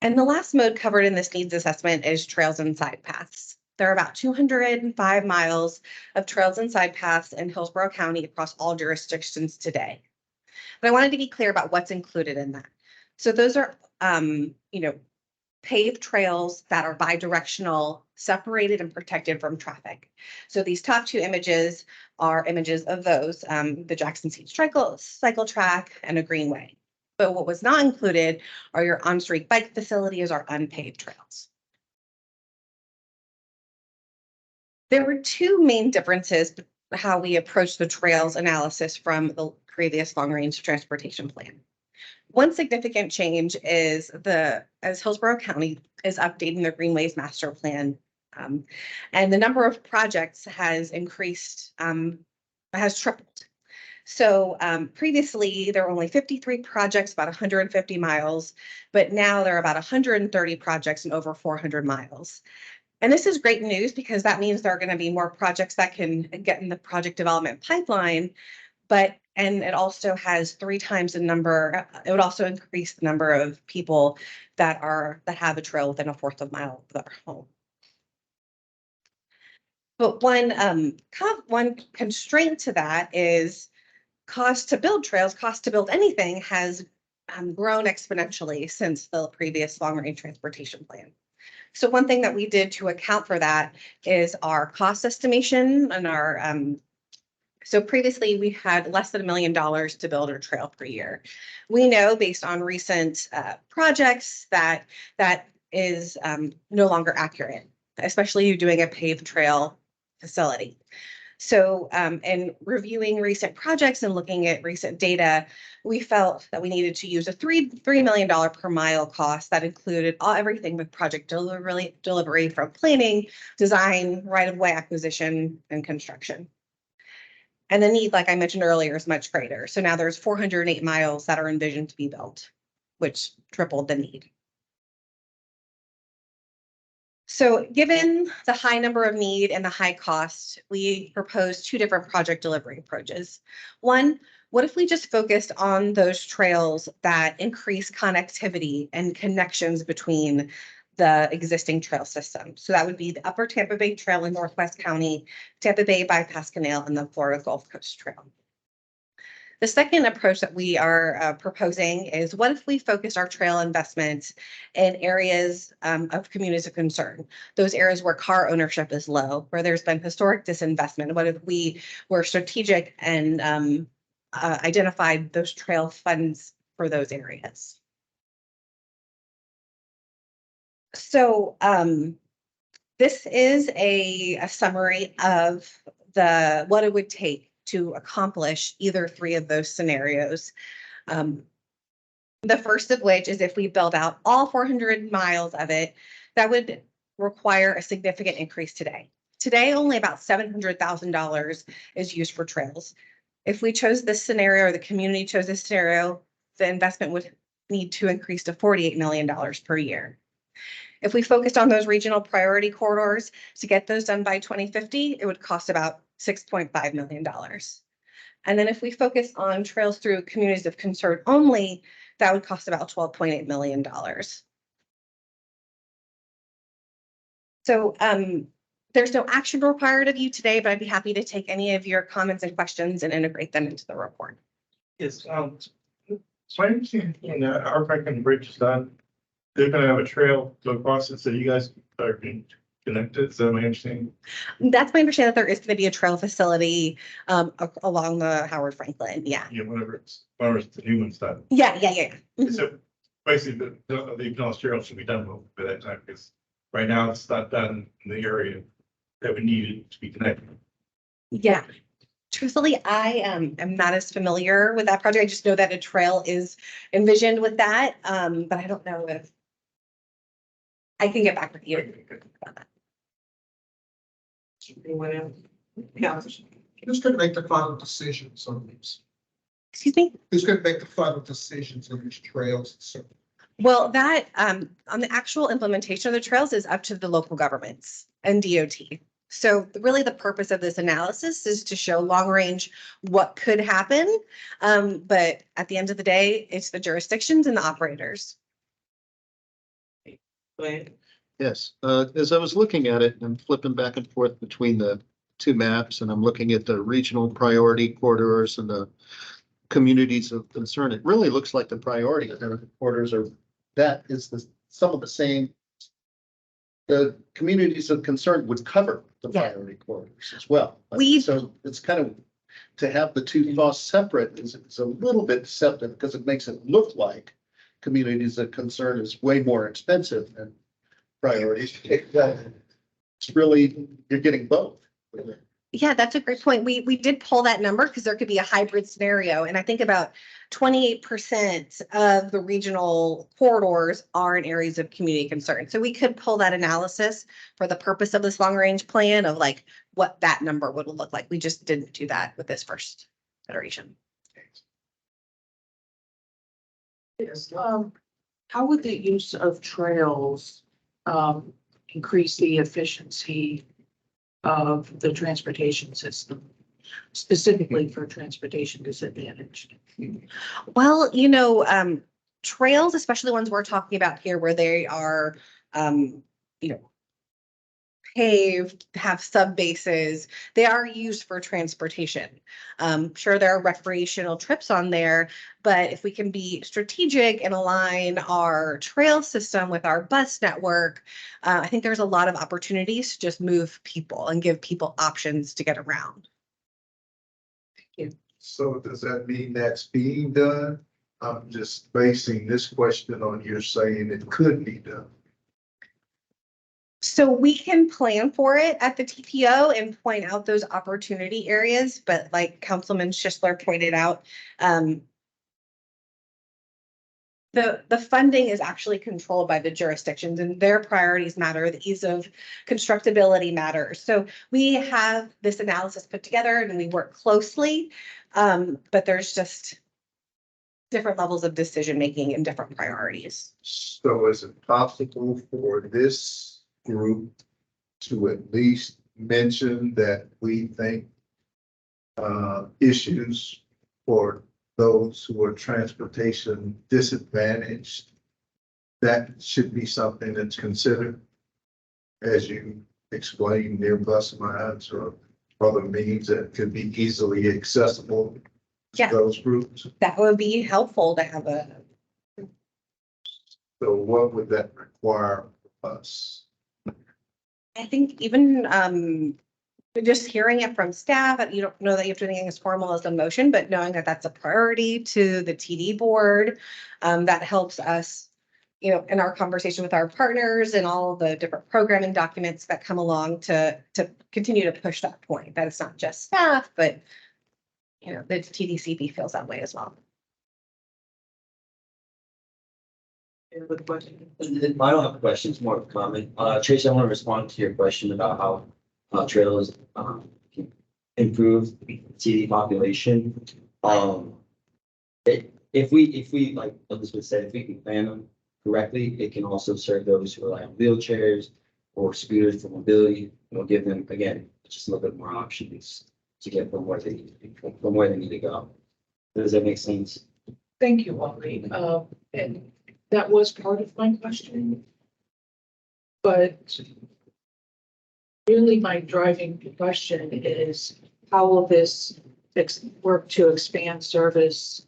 And the last mode covered in this needs assessment is trails and side paths. There are about 205 miles of trails and side paths in Hillsborough County across all jurisdictions today. But I wanted to be clear about what's included in that. So those are paved trails that are bidirectional, separated and protected from traffic. So these top two images are images of those, the Jackson Seat cycle track and a greenway. But what was not included are your on-street bike facilities or unpaved trails. There were two main differences how we approach the trails analysis from the previous long-range transportation plan. One significant change is as Hillsborough County is updating the Greenways Master Plan, and the number of projects has increased, has tripled. So previously there were only 53 projects, about 150 miles, but now there are about 130 projects and over 400 miles. And this is great news because that means there are going to be more projects that can get in the project development pipeline. And it also has 3 times the number, it would also increase the number of people that have a trail within a 1/4 of a mile of their home. But one constraint to that is cost to build trails, cost to build anything has grown exponentially since the previous long-range transportation plan. So one thing that we did to account for that is our cost estimation and our so previously we had less than $1 million to build a trail per year. We know based on recent projects that is no longer accurate, especially doing a paved trail facility. So in reviewing recent projects and looking at recent data, we felt that we needed to use a $3 million per mile cost that included everything with project delivery from planning, design, right-of-way acquisition, and construction. And the need, like I mentioned earlier, is much greater. So now there's 408 miles that are envisioned to be built, which tripled the need. So given the high number of need and the high cost, we proposed 2 different project delivery approaches. One, what if we just focused on those trails that increase connectivity and connections between the existing trail system? So that would be the Upper Tampa Bay Trail in Northwest County, Tampa Bay Bypass Canal, and the Florida Gulf Coast Trail. The second approach that we are proposing is what if we focus our trail investments in areas of communities of concern, those areas where car ownership is low, where there's been historic disinvestment. What if we were strategic and identified those trail funds for those areas? So this is a summary of what it would take to accomplish either 3 of those scenarios. The first of which is if we build out all 400 miles of it, that would require a significant increase today. Today, only about $700,000 is used for trails. If we chose this scenario, or the community chose this scenario, the investment would need to increase to $48 million per year. If we focused on those regional priority corridors to get those done by 2050, it would cost about $6.5 million. And then if we focus on trails through communities of concern only, that would cost about $12.8 million. So there's no action required of you today, but I'd be happy to take any of your comments and questions and integrate them into the report. Yes, so I understand when our Franklin Bridge is done, they're gonna have a trail to across it, so you guys are being connected, is that my understanding? That's my understanding that there is going to be a trail facility along the Howard Franklin. Yeah. Yeah, whenever it's the new one's done. Yeah. Mhm. So basically, the acknowledged trail should be done by that time, because right now it's not done in the area that we needed to be connected. Yeah. Truthfully, I am not as familiar with that project. I just know that a trail is envisioned with that. But I don't know if I can get back with you about that. Anyone else? Yeah. Who's gonna make the final decisions on these? Excuse me? Who's gonna make the final decisions on these trails? So Well, that on the actual implementation of the trails is up to the local governments and DOT. So really the purpose of this analysis is to show long range what could happen. But at the end of the day, it's the jurisdictions and the operators. Go ahead. Yes, as I was looking at it and flipping back and forth between the two maps, and I'm looking at the regional priority corridors and the communities of concern, it really looks like the priority corridors are, that is some of the same. The communities of concern would cover the Yeah. priority corridors as well. We- So it's kind of, to have the two costs separate is a little bit deceptive, because it makes it look like communities of concern is way more expensive than priorities. It's really, you're getting both. Yeah, that's a great point. We did pull that number because there could be a hybrid scenario. And I think about 28% of the regional corridors are in areas of community concern. So we could pull that analysis for the purpose of this long range plan of like what that number would look like. We just didn't do that with this first iteration. Yes, how would the use of trails increase the efficiency of the transportation system, specifically for transportation disadvantaged? Well, trails, especially ones we're talking about here where they are, paved, have sub bases, they are used for transportation. Sure, there are recreational trips on there, but if we can be strategic and align our trail system with our bus network, I think there's a lot of opportunities to just move people and give people options to get around. So does that mean that's being done? I'm just basing this question on you saying it could be done. So we can plan for it at the TPO and point out those opportunity areas, but like Councilman Schisler pointed out, the funding is actually controlled by the jurisdictions and their priorities matter. The ease of constructability matters. So we have this analysis put together and we work closely, but there's just different levels of decision making and different priorities. So is it possible for this group to at least mention that we think issues for those who are transportation disadvantaged, that should be something that's considered as you explain, near bus lines or other means that could be easily accessible to those groups? That would be helpful to have a. So what would that require of us? I think even just hearing it from staff, you don't know that you have to do anything as formal as a motion, but knowing that that's a priority to the TD board, that helps us, in our conversation with our partners and all the different programming documents that come along to continue to push that point, that it's not just staff, but the TDCP feels that way as well. Any other question? I don't have a question, it's more of a comment. Tracy, I want to respond to your question about how trails improve TD population. if we, like Elizabeth said, if we can plan them correctly, it can also serve those who rely on wheelchairs or scooters for mobility. It'll give them, again, just a little bit more options to get from where they need to go. Does that make sense? Thank you, Wally. And that was part of my question. But really my driving question is how will this work to expand service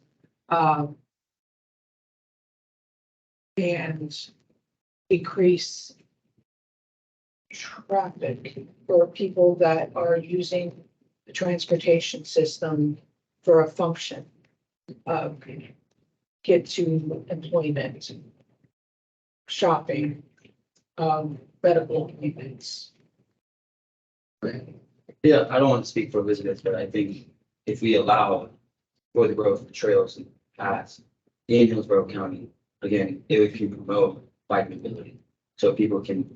and decrease traffic for people that are using the transportation system for a function of get to employment, shopping, medical appointments. Yeah, I don't want to speak for Elizabeth, but I think if we allow for the growth of trails and paths in Hillsborough County, again, it can promote bike mobility. So people can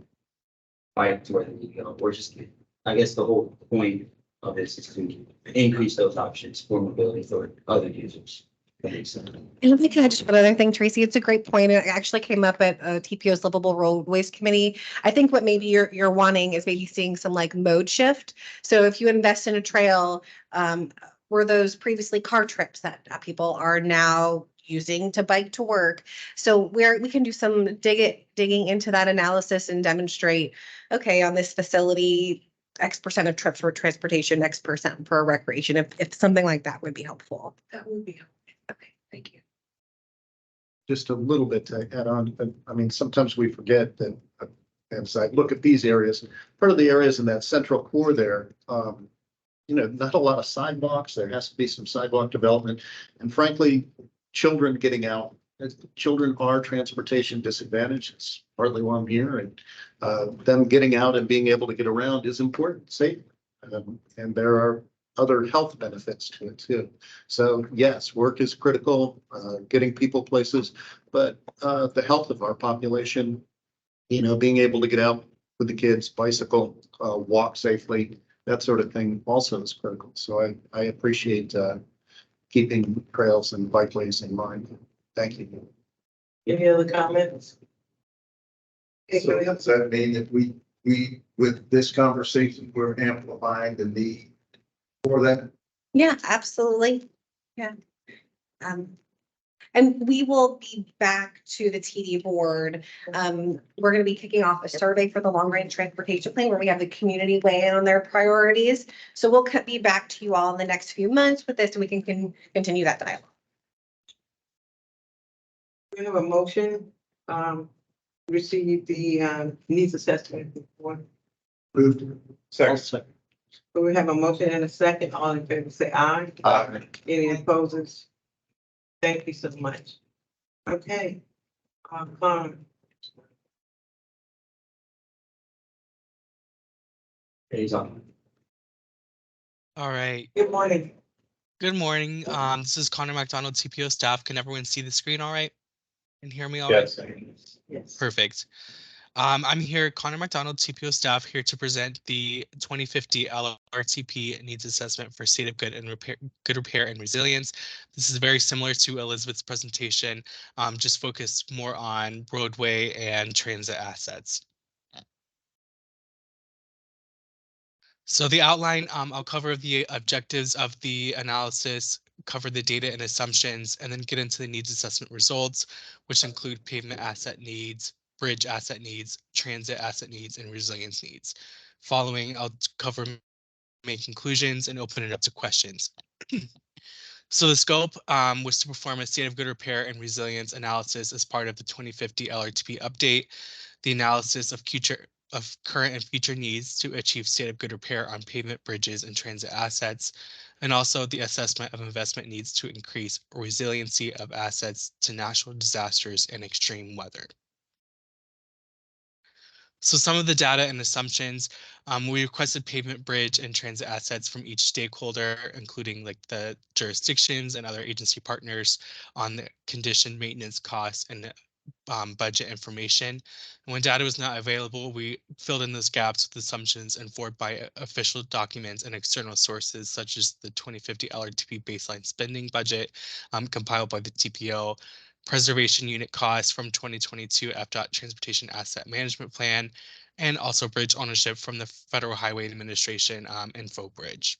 bike to where they need to go, or just, I guess the whole point of this is to increase those options for mobility for other users. That makes sense. And if I could add just one other thing, Tracy, it's a great point. It actually came up at TPO's Livable Roadways Committee. I think what maybe you're wanting is maybe seeing some like mode shift. So if you invest in a trail, were those previously car trips that people are now using to bike to work? So we can do some digging into that analysis and demonstrate, okay, on this facility, X% of trips for transportation, X% for recreation, if something like that would be helpful. That would be helpful. Okay, thank you. Just a little bit to add on. I mean, sometimes we forget that as I look at these areas, part of the areas in that central core there, not a lot of sidewalks. There has to be some sidewalk development. And frankly, children getting out, children are transportation disadvantaged. It's partly why I'm here. And them getting out and being able to get around is important, safe. And there are other health benefits to it too. So yes, work is critical, getting people places, but the health of our population, being able to get out with the kids, bicycle, walk safely, that sort of thing also is critical. So I appreciate keeping trails and bikeways in mind. Thank you. Any other comments? So does that mean that we, with this conversation, we're amplifying the need for that? Yeah, absolutely. Yeah. And we will be back to the TD board. We're going to be kicking off a survey for the long range transportation plan where we have the community weigh in on their priorities. So we'll be back to you all in the next few months with this, and we can continue that dialogue. We have a motion, receive the needs assessment report. Moved. Second. So we have a motion and a second. All in favor, say aye. Aye. Any opposers? Thank you so much. Okay. He's on. All right. Good morning. Good morning. This is Connor McDonald, TPO staff. Can everyone see the screen all right? And hear me all right? Yes. Perfect. I'm here, Connor McDonald, TPO staff, here to present the 2050 LRTP needs assessment for state of good repair and resilience. This is very similar to Elizabeth's presentation, just focused more on roadway and transit assets. So the outline, I'll cover the objectives of the analysis, cover the data and assumptions, and then get into the needs assessment results, which include pavement asset needs, bridge asset needs, transit asset needs, and resilience needs. Following, I'll cover main conclusions and open it up to questions. So the scope was to perform a state of good repair and resilience analysis as part of the 2050 LRTP update, the analysis of current and future needs to achieve state of good repair on pavement, bridges, and transit assets, and also the assessment of investment needs to increase resiliency of assets to natural disasters and extreme weather. So some of the data and assumptions, we requested pavement, bridge, and transit assets from each stakeholder, including like the jurisdictions and other agency partners on the condition, maintenance costs, and budget information. And when data was not available, we filled in those gaps with assumptions informed by official documents and external sources, such as the 2050 LRTP baseline spending budget compiled by the TPO, preservation unit costs from 2022 FDOT Transportation Asset Management Plan, and also bridge ownership from the Federal Highway Administration InfoBridge.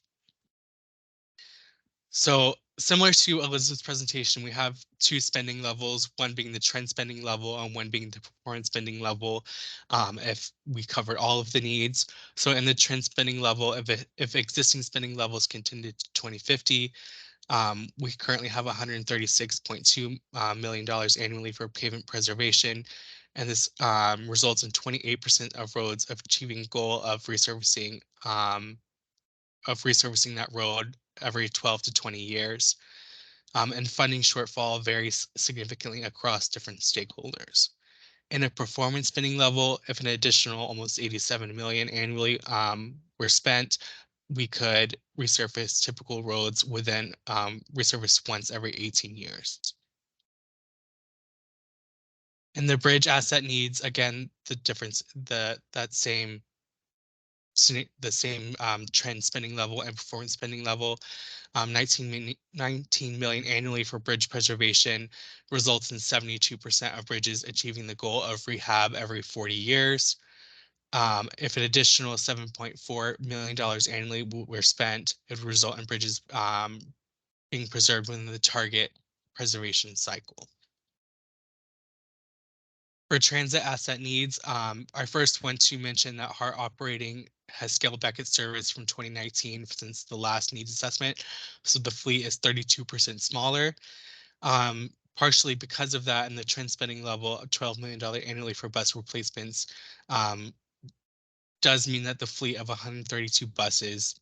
So similar to Elizabeth's presentation, we have two spending levels, one being the trend spending level and one being the performance spending level, if we covered all of the needs. So in the trend spending level, if existing spending levels continue to 2050, we currently have $136.2 million annually for pavement preservation. And this results in 28% of roads of achieving goal of resurfacing that road every 12 to 20 years. And funding shortfall varies significantly across different stakeholders. In a performance spending level, if an additional almost 87 million annually were spent, we could resurface typical roads within resurface once every 18 years. And the bridge asset needs, again, the difference, the same trend spending level and performance spending level. 19 million annually for bridge preservation results in 72% of bridges achieving the goal of rehab every 40 years. If an additional $7.4 million annually were spent, it would result in bridges being preserved within the target preservation cycle. For transit asset needs, I first want to mention that HART operating has scaled back its service from 2019 since the last needs assessment. So the fleet is 32% smaller. Partially because of that, and the trend spending level of $12 million annually for bus replacements does mean that the fleet of 132 buses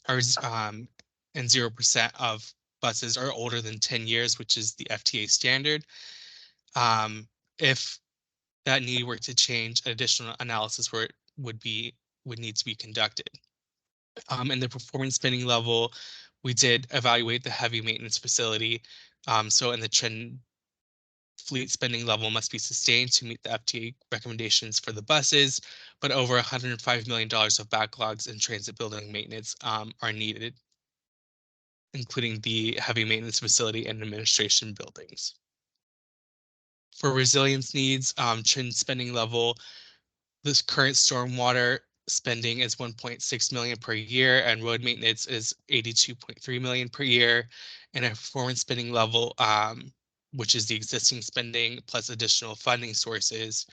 are and 0% of buses are older than 10 years, which is the FTA standard. If that need were to change, additional analysis would need to be conducted. In the performance spending level, we did evaluate the heavy maintenance facility. So in the trend fleet spending level must be sustained to meet the FTA recommendations for the buses, but over $105 million of backlogs in transit building maintenance are needed, including the heavy maintenance facility and administration buildings. For resilience needs, trend spending level, this current stormwater spending is 1.6 million per year, and road maintenance is 82.3 million per year, and a performance spending level, which is the existing spending plus additional funding sources,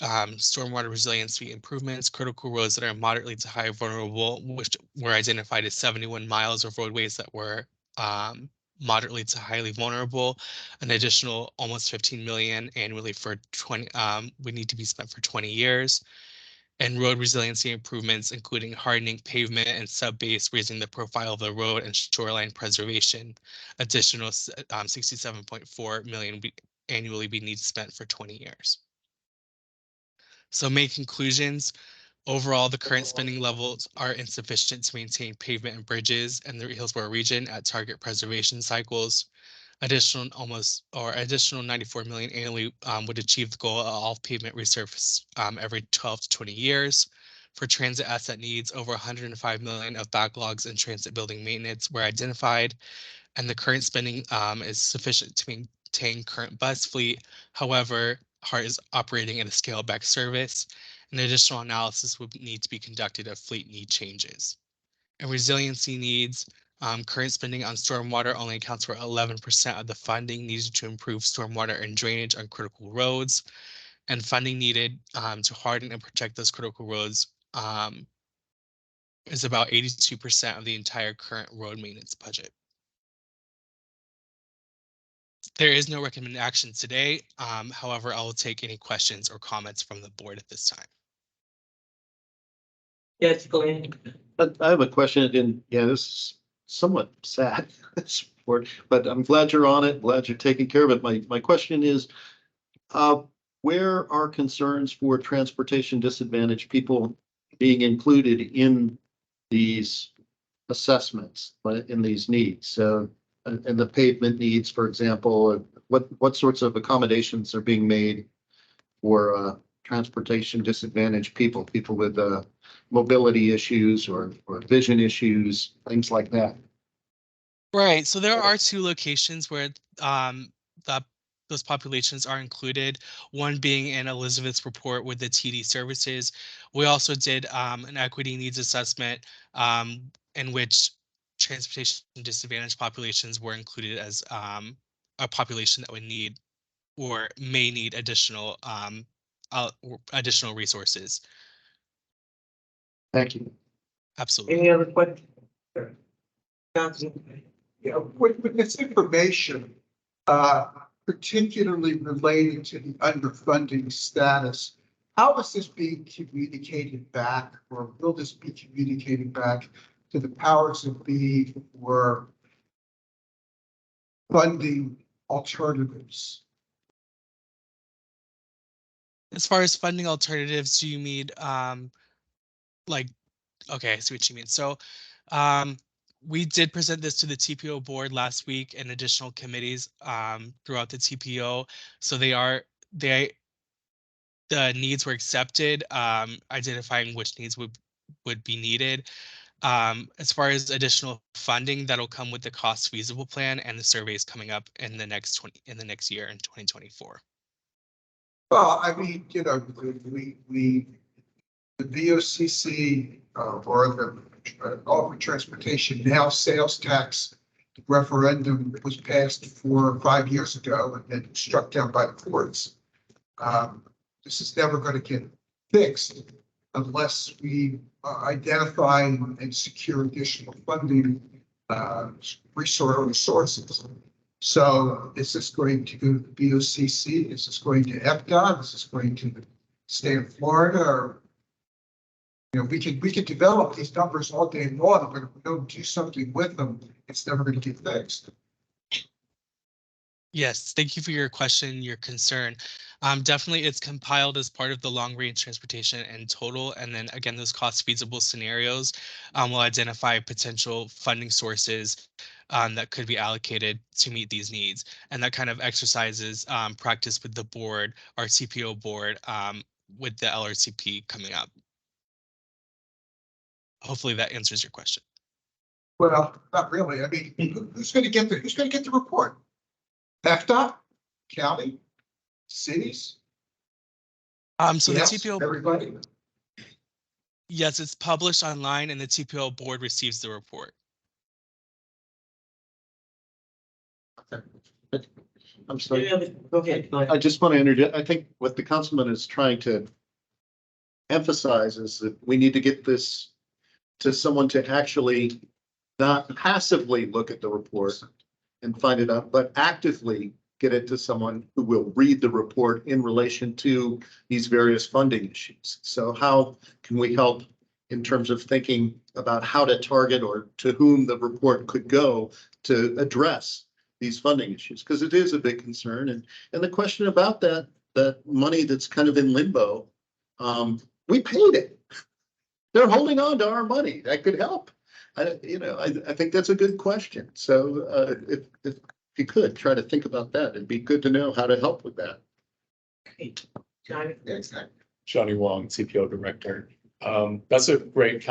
stormwater resiliency improvements, critical roads that are moderately to high vulnerable, which were identified as 71 miles of roadways that were moderately to highly vulnerable, an additional almost 15 million annually for 20, would need to be spent for 20 years. And road resiliency improvements, including hardening pavement and sub-base, raising the profile of the road and shoreline preservation. Additional 67.4 million annually be needed spent for 20 years. So main conclusions. Overall, the current spending levels are insufficient to maintain pavement and bridges in the Hillsborough region at target preservation cycles. Additional 94 million annually would achieve the goal of all pavement resurface every 12 to 20 years. For transit asset needs, over 105 million of backlogs in transit building maintenance were identified, and the current spending is sufficient to maintain current bus fleet. However, HART is operating at a scaled back service. An additional analysis would need to be conducted of fleet need changes. And resiliency needs, current spending on stormwater only accounts for 11% of the funding needed to improve stormwater and drainage on critical roads. And funding needed to harden and protect those critical roads is about 82% of the entire current road maintenance budget. There is no recommended action today. However, I will take any questions or comments from the board at this time. Yes, Glenn. I have a question, and yeah, this is somewhat sad, this report, but I'm glad you're on it, glad you're taking care of it. My question is, where are concerns for transportation disadvantaged people being included in these assessments, in these needs? And the pavement needs, for example, what sorts of accommodations are being made for transportation disadvantaged people, people with mobility issues or vision issues, things like that. Right, so there are two locations where that those populations are included, one being in Elizabeth's report with the TD services. We also did an equity needs assessment in which transportation disadvantaged populations were included as a population that would need or may need additional resources. Thank you. Absolutely. Any other questions? Councilman? Yeah, with this information, particularly related to the underfunding status, how is this being communicated back, or will this be communicated back to the powers that be for funding alternatives? As far as funding alternatives, do you mean like, okay, I see what you mean. So we did present this to the TPO board last week and additional committees throughout the TPO. So the needs were accepted, identifying which needs would be needed. As far as additional funding, that'll come with the cost feasible plan and the surveys coming up in the next year in 2024. Well, I mean, you know, the VOCC or the Offer Transportation Now sales tax referendum was passed 4 or 5 years ago and then struck down by the courts. This is never going to get fixed unless we identify and secure additional funding resources. So is this going to go to the VOCC? Is this going to FDOT? Is this going to the state of Florida? Or, you know, we can develop these numbers all day long, but if we don't do something with them, it's never going to get fixed. Yes, thank you for your question, your concern. Definitely, it's compiled as part of the long range transportation in total. And then again, those cost feasible scenarios will identify potential funding sources that could be allocated to meet these needs. And that kind of exercises practice with the board, our TPO board, with the LRTP coming up. Hopefully that answers your question. Well, not really. I mean, who's going to get the report? FDOT, county, cities? So Yes, the TPO, everybody. yes, it's published online and the TPO board receives the report. I'm sorry. Go ahead. I just want to interject. I think what the councilman is trying to emphasize is that we need to get this to someone to actually not passively look at the report and find it out, but actively get it to someone who will read the report in relation to these various funding issues. So how can we help in terms of thinking about how to target or to whom the report could go to address these funding issues? Because it is a big concern. And the question about that money that's kind of in limbo, we paid it. They're holding on to our money. That could help. I think that's a good question. So if you could try to think about that, it'd be good to know how to help with that. Johnny? Johnny Wong, CPO Director. That's a great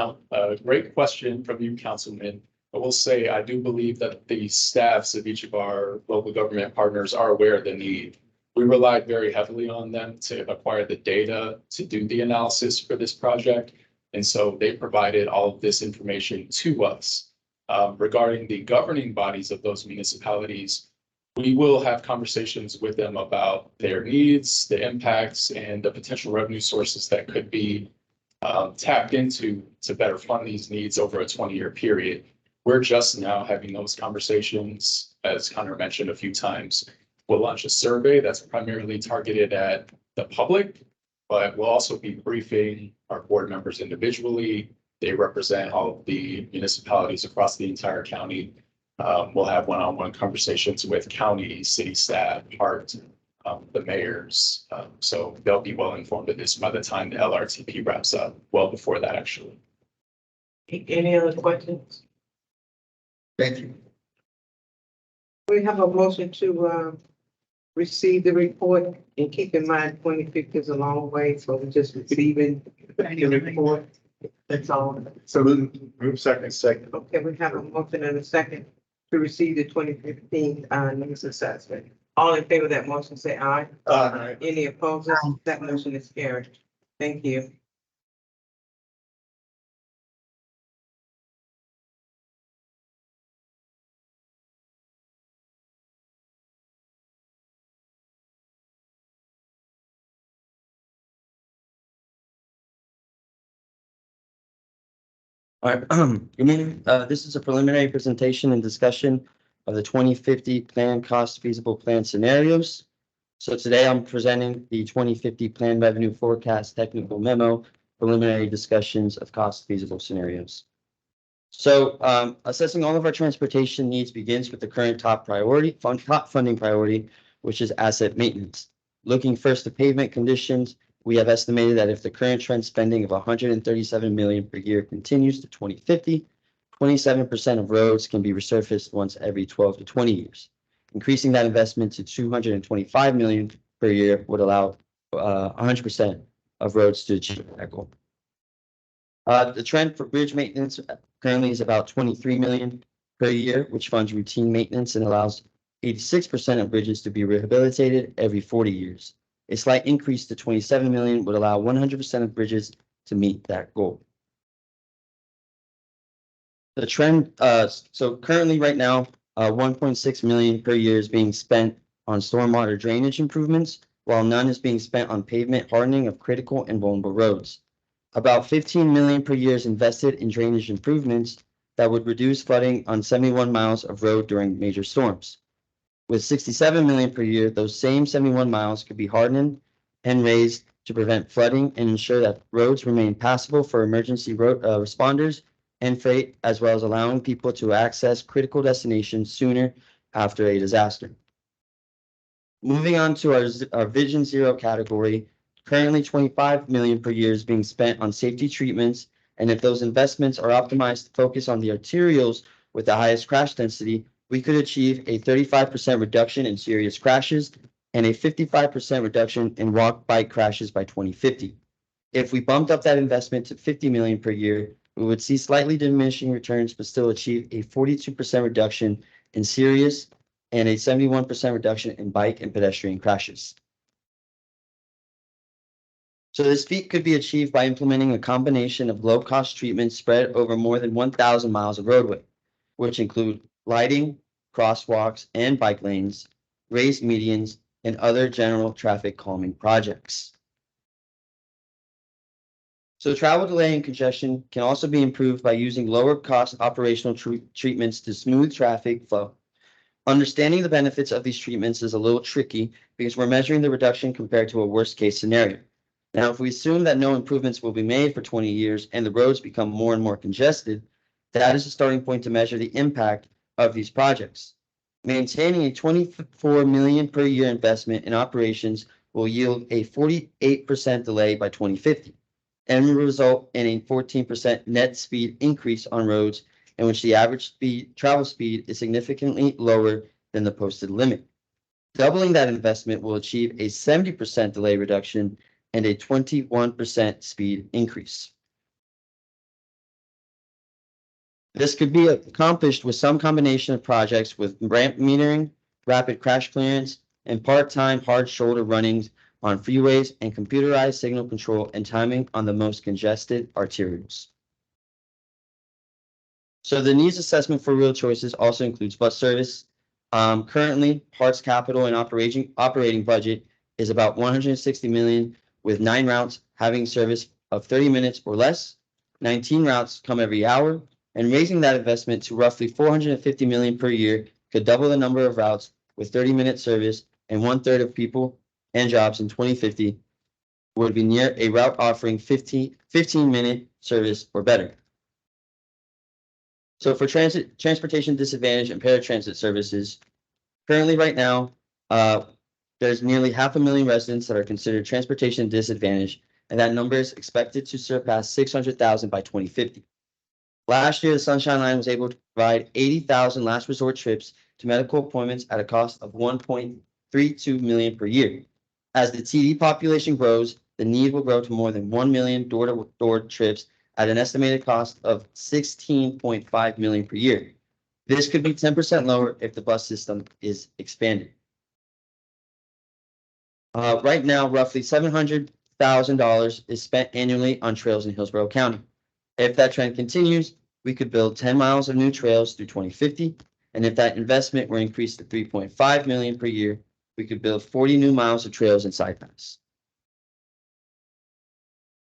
question from you, Councilman. I will say I do believe that the staffs of each of our local government partners are aware of the need. We relied very heavily on them to acquire the data to do the analysis for this project. And so they provided all of this information to us. Regarding the governing bodies of those municipalities, we will have conversations with them about their needs, the impacts, and the potential revenue sources that could be tapped into to better fund these needs over a 20-year period. We're just now having those conversations, as Connor mentioned a few times. We'll launch a survey that's primarily targeted at the public, but we'll also be briefing our board members individually. They represent all of the municipalities across the entire county. We'll have one-on-one conversations with county, city staff, HART, the mayors. So they'll be well informed of this by the time the LRTP wraps up, well before that, actually. Any other questions? Thank you. We have a motion to receive the report and keep in mind 2050 is a long way, so we're just receiving the report. That's all. So move second. Okay, we have a motion and a second to receive the 2015 news assessment. All in favor of that motion, say aye. Aye. Any opposers? That motion is carried. Thank you. All right, good morning. This is a preliminary presentation and discussion of the 2050 plan cost feasible plan scenarios. So today I'm presenting the 2050 plan revenue forecast technical memo, preliminary discussions of cost feasible scenarios. So assessing all of our transportation needs begins with the current top funding priority, which is asset maintenance. Looking first at pavement conditions, we have estimated that if the current trend spending of 137 million per year continues to 2050, 27% of roads can be resurfaced once every 12 to 20 years. Increasing that investment to 225 million per year would allow 100% of roads to achieve that goal. The trend for bridge maintenance currently is about 23 million per year, which funds routine maintenance and allows 86% of bridges to be rehabilitated every 40 years. A slight increase to 27 million would allow 100% of bridges to meet that goal. The trend, so currently right now, 1.6 million per year is being spent on stormwater drainage improvements, while none is being spent on pavement hardening of critical and vulnerable roads. About 15 million per year is invested in drainage improvements that would reduce flooding on 71 miles of road during major storms. With 67 million per year, those same 71 miles could be hardened and raised to prevent flooding and ensure that roads remain passable for emergency road responders and freight, as well as allowing people to access critical destinations sooner after a disaster. Moving on to our Vision Zero category, currently 25 million per year is being spent on safety treatments, and if those investments are optimized to focus on the arterials with the highest crash density, we could achieve a 35% reduction in serious crashes and a 55% reduction in walk-bike crashes by 2050. If we bumped up that investment to 50 million per year, we would see slightly diminishing returns, but still achieve a 42% reduction in serious and a 71% reduction in bike and pedestrian crashes. So this feat could be achieved by implementing a combination of low-cost treatments spread over more than 1,000 miles of roadway, which include lighting, crosswalks, and bike lanes, raised medians, and other general traffic calming projects. So travel delay and congestion can also be improved by using lower cost operational treatments to smooth traffic flow. Understanding the benefits of these treatments is a little tricky because we're measuring the reduction compared to a worst case scenario. Now, if we assume that no improvements will be made for 20 years and the roads become more and more congested, that is the starting point to measure the impact of these projects. Maintaining a 24 million per year investment in operations will yield a 48% delay by 2050 and will result in a 14% net speed increase on roads in which the average travel speed is significantly lower than the posted limit. Doubling that investment will achieve a 70% delay reduction and a 21% speed increase. This could be accomplished with some combination of projects with ramp metering, rapid crash clearance, and part-time hard shoulder runnings on freeways and computerized signal control and timing on the most congested arterials. So the needs assessment for Real Choices also includes bus service. Currently, Heart's capital and operating budget is about 160 million, with 9 routes having service of 30 minutes or less. 19 routes come every hour, and raising that investment to roughly 450 million per year could double the number of routes with 30-minute service, and 1/3 of people and jobs in 2050 would be near a route offering 15-minute service or better. So for transportation disadvantage and paratransit services, currently right now, there's nearly 500,000 residents that are considered transportation disadvantaged, and that number is expected to surpass 600,000 by 2050. Last year, the Sunshine Line was able to provide 80,000 last resort trips to medical appointments at a cost of 1.32 million per year. As the TD population grows, the need will grow to more than 1 million door-to-door trips at an estimated cost of 16.5 million per year. This could be 10% lower if the bus system is expanded. Right now, roughly $700,000 is spent annually on trails in Hillsborough County. If that trend continues, we could build 10 miles of new trails through 2050. And if that investment were increased to 3.5 million per year, we could build 40 new miles of trails and side paths.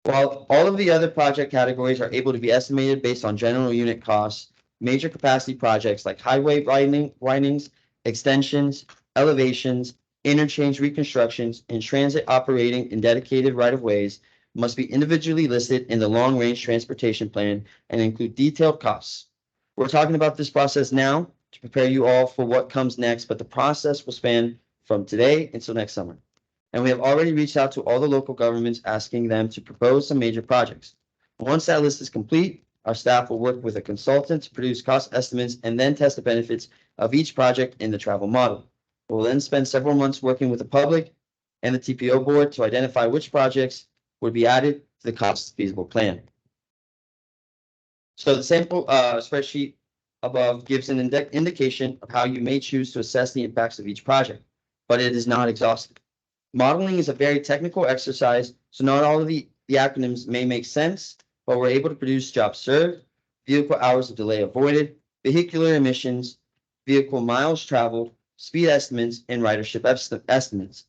While all of the other project categories are able to be estimated based on general unit costs, major capacity projects like highway widenings, extensions, elevations, interchange reconstructions, and transit operating in dedicated right-of-ways must be individually listed in the long-range transportation plan and include detailed costs. We're talking about this process now to prepare you all for what comes next, but the process will span from today until next summer. And we have already reached out to all the local governments asking them to propose some major projects. Once that list is complete, our staff will work with a consultant to produce cost estimates and then test the benefits of each project in the travel model. We'll then spend several months working with the public and the TPO board to identify which projects would be added to the cost feasible plan. So the sample spreadsheet above gives an indication of how you may choose to assess the impacts of each project, but it is not exhaustive. Modeling is a very technical exercise, so not all of the acronyms may make sense, but we're able to produce jobs served, vehicle hours of delay avoided, vehicular emissions, vehicle miles traveled, speed estimates, and ridership estimates.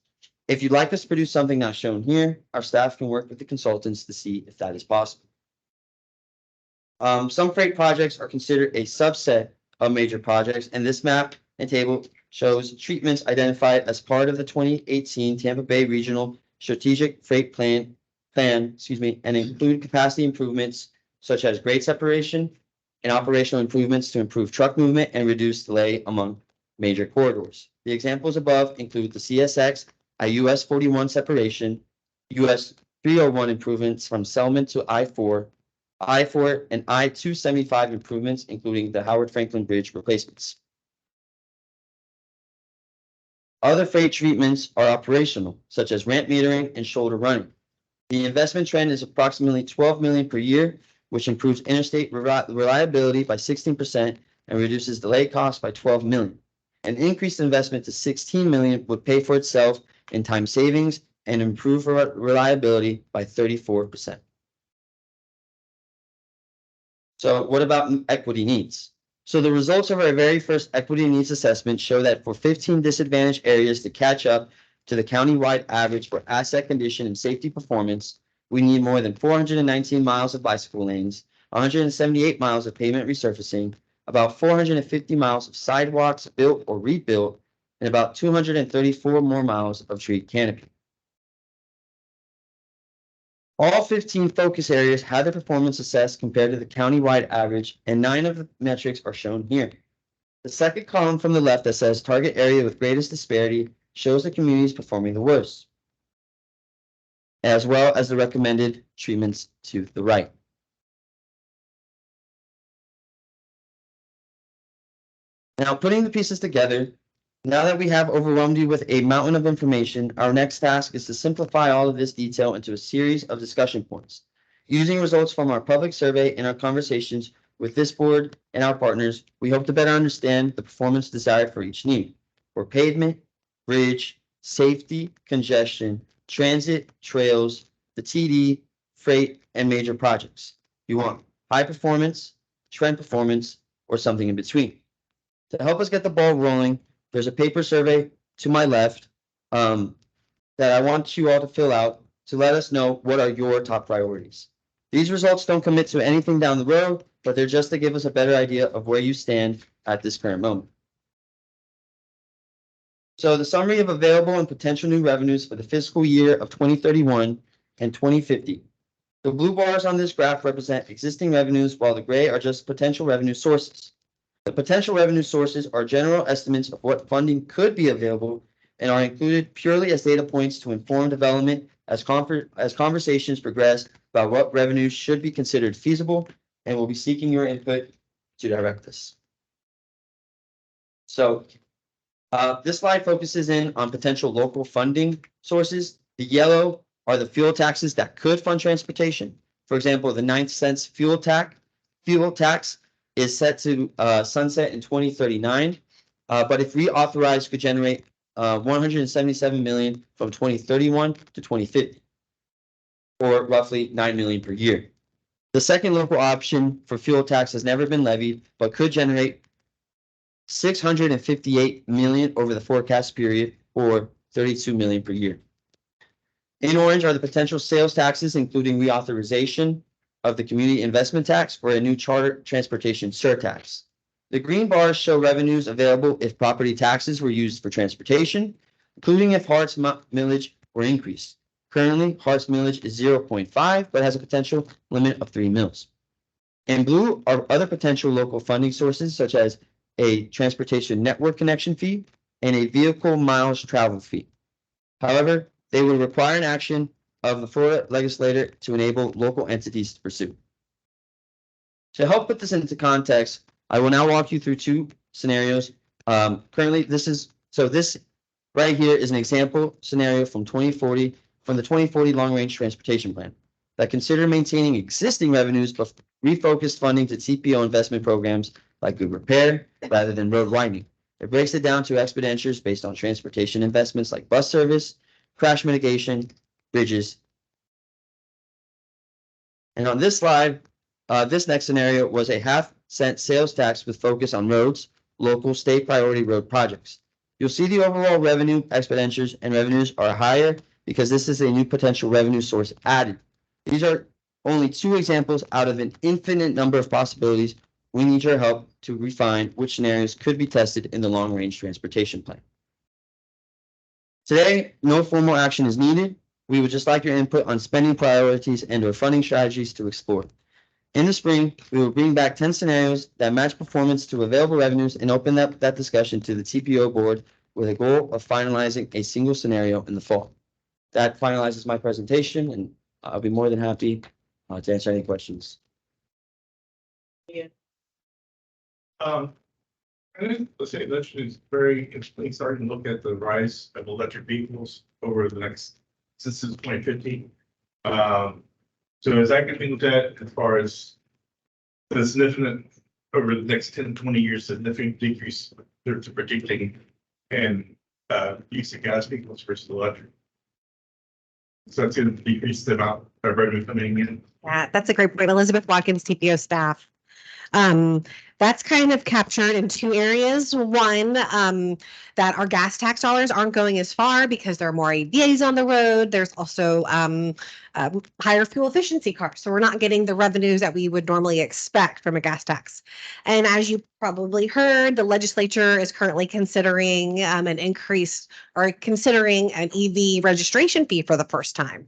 If you'd like us to produce something not shown here, our staff can work with the consultants to see if that is possible. Some freight projects are considered a subset of major projects, and this map and table shows treatments identified as part of the 2018 Tampa Bay Regional Strategic Freight Plan, and include capacity improvements such as grade separation and operational improvements to improve truck movement and reduce delay among major corridors. The examples above include the CSX, a US 41 separation, US 301 improvements from Selman to I-4, I-4 and I-275 improvements, including the Howard Franklin Bridge replacements. Other freight treatments are operational, such as ramp metering and shoulder running. The investment trend is approximately 12 million per year, which improves interstate reliability by 16% and reduces delay costs by 12 million. An increased investment to 16 million would pay for itself in time savings and improve reliability by 34%. So what about equity needs? So the results of our very first equity needs assessment show that for 15 disadvantaged areas to catch up to the countywide average for asset condition and safety performance, we need more than 419 miles of bicycle lanes, 178 miles of pavement resurfacing, about 450 miles of sidewalks built or rebuilt, and about 234 more miles of tree canopy. All 15 focus areas have their performance assessed compared to the countywide average, and 9 of the metrics are shown here. The second column from the left that says target area with greatest disparity shows the communities performing the worst, as well as the recommended treatments to the right. Now, putting the pieces together, now that we have overwhelmed you with a mountain of information, our next task is to simplify all of this detail into a series of discussion points. Using results from our public survey and our conversations with this board and our partners, we hope to better understand the performance desired for each need. For pavement, bridge, safety, congestion, transit, trails, the TD, freight, and major projects. You want high performance, trend performance, or something in between. To help us get the ball rolling, there's a paper survey to my left that I want you all to fill out to let us know what are your top priorities. These results don't commit to anything down the road, but they're just to give us a better idea of where you stand at this current moment. So the summary of available and potential new revenues for the fiscal year of 2031 and 2050. The blue bars on this graph represent existing revenues, while the gray are just potential revenue sources. The potential revenue sources are general estimates of what funding could be available and are included purely as data points to inform development as conversations progress about what revenues should be considered feasible, and we'll be seeking your input to direct this. So This slide focuses in on potential local funding sources. The yellow are the fuel taxes that could fund transportation. For example, the 9 cents fuel tax is set to sunset in 2039. But if reauthorized, could generate 177 million from 2031 to 2050, or roughly 9 million per year. The second local option for fuel tax has never been levied, but could generate 658 million over the forecast period, or 32 million per year. In orange are the potential sales taxes, including reauthorization of the community investment tax or a new charter transportation surtax. The green bars show revenues available if property taxes were used for transportation, including if Hart's millage were increased. Currently, Hart's millage is 0.5, but has a potential limit of 3 mils. In blue are other potential local funding sources, such as a transportation network connection fee and a vehicle miles travel fee. However, they would require an action of the Florida legislature to enable local entities to pursue. To help put this into context, I will now walk you through two scenarios. Currently, this right here is an example scenario from the 2040 Long Range Transportation Plan that consider maintaining existing revenues but refocused funding to TPO investment programs like good repair rather than road widening. It breaks it down to expenditures based on transportation investments like bus service, crash mitigation, bridges. And on this slide, this next scenario was a 0.5-cent sales tax with focus on roads, local state priority road projects. You'll see the overall revenue expenditures and revenues are higher because this is a new potential revenue source added. These are only two examples out of an infinite number of possibilities. We need your help to refine which scenarios could be tested in the Long Range Transportation Plan. Today, no formal action is needed. We would just like your input on spending priorities and/or funding strategies to explore. In the spring, we will bring back 10 scenarios that match performance to available revenues and open up that discussion to the TPO board with a goal of finalizing a single scenario in the fall. That finalizes my presentation, and I'll be more than happy to answer any questions. I think the state legislature is very interesting, starting to look at the rise of electric vehicles over the next, since 2015. So is that going to be looked at as far as the significant, over the next 10 to 20 years, significant decrease they're predicting and use of gas vehicles versus electric? So that's going to decrease the amount of revenue coming in. Yeah, that's a great point. Elizabeth Watkins, TPO staff. That's kind of captured in two areas. One, that our gas tax dollars aren't going as far because there are more AVs on the road. There's also higher fuel efficiency cars. So we're not getting the revenues that we would normally expect from a gas tax. And as you probably heard, the legislature is currently considering an increase or considering an EV registration fee for the first time.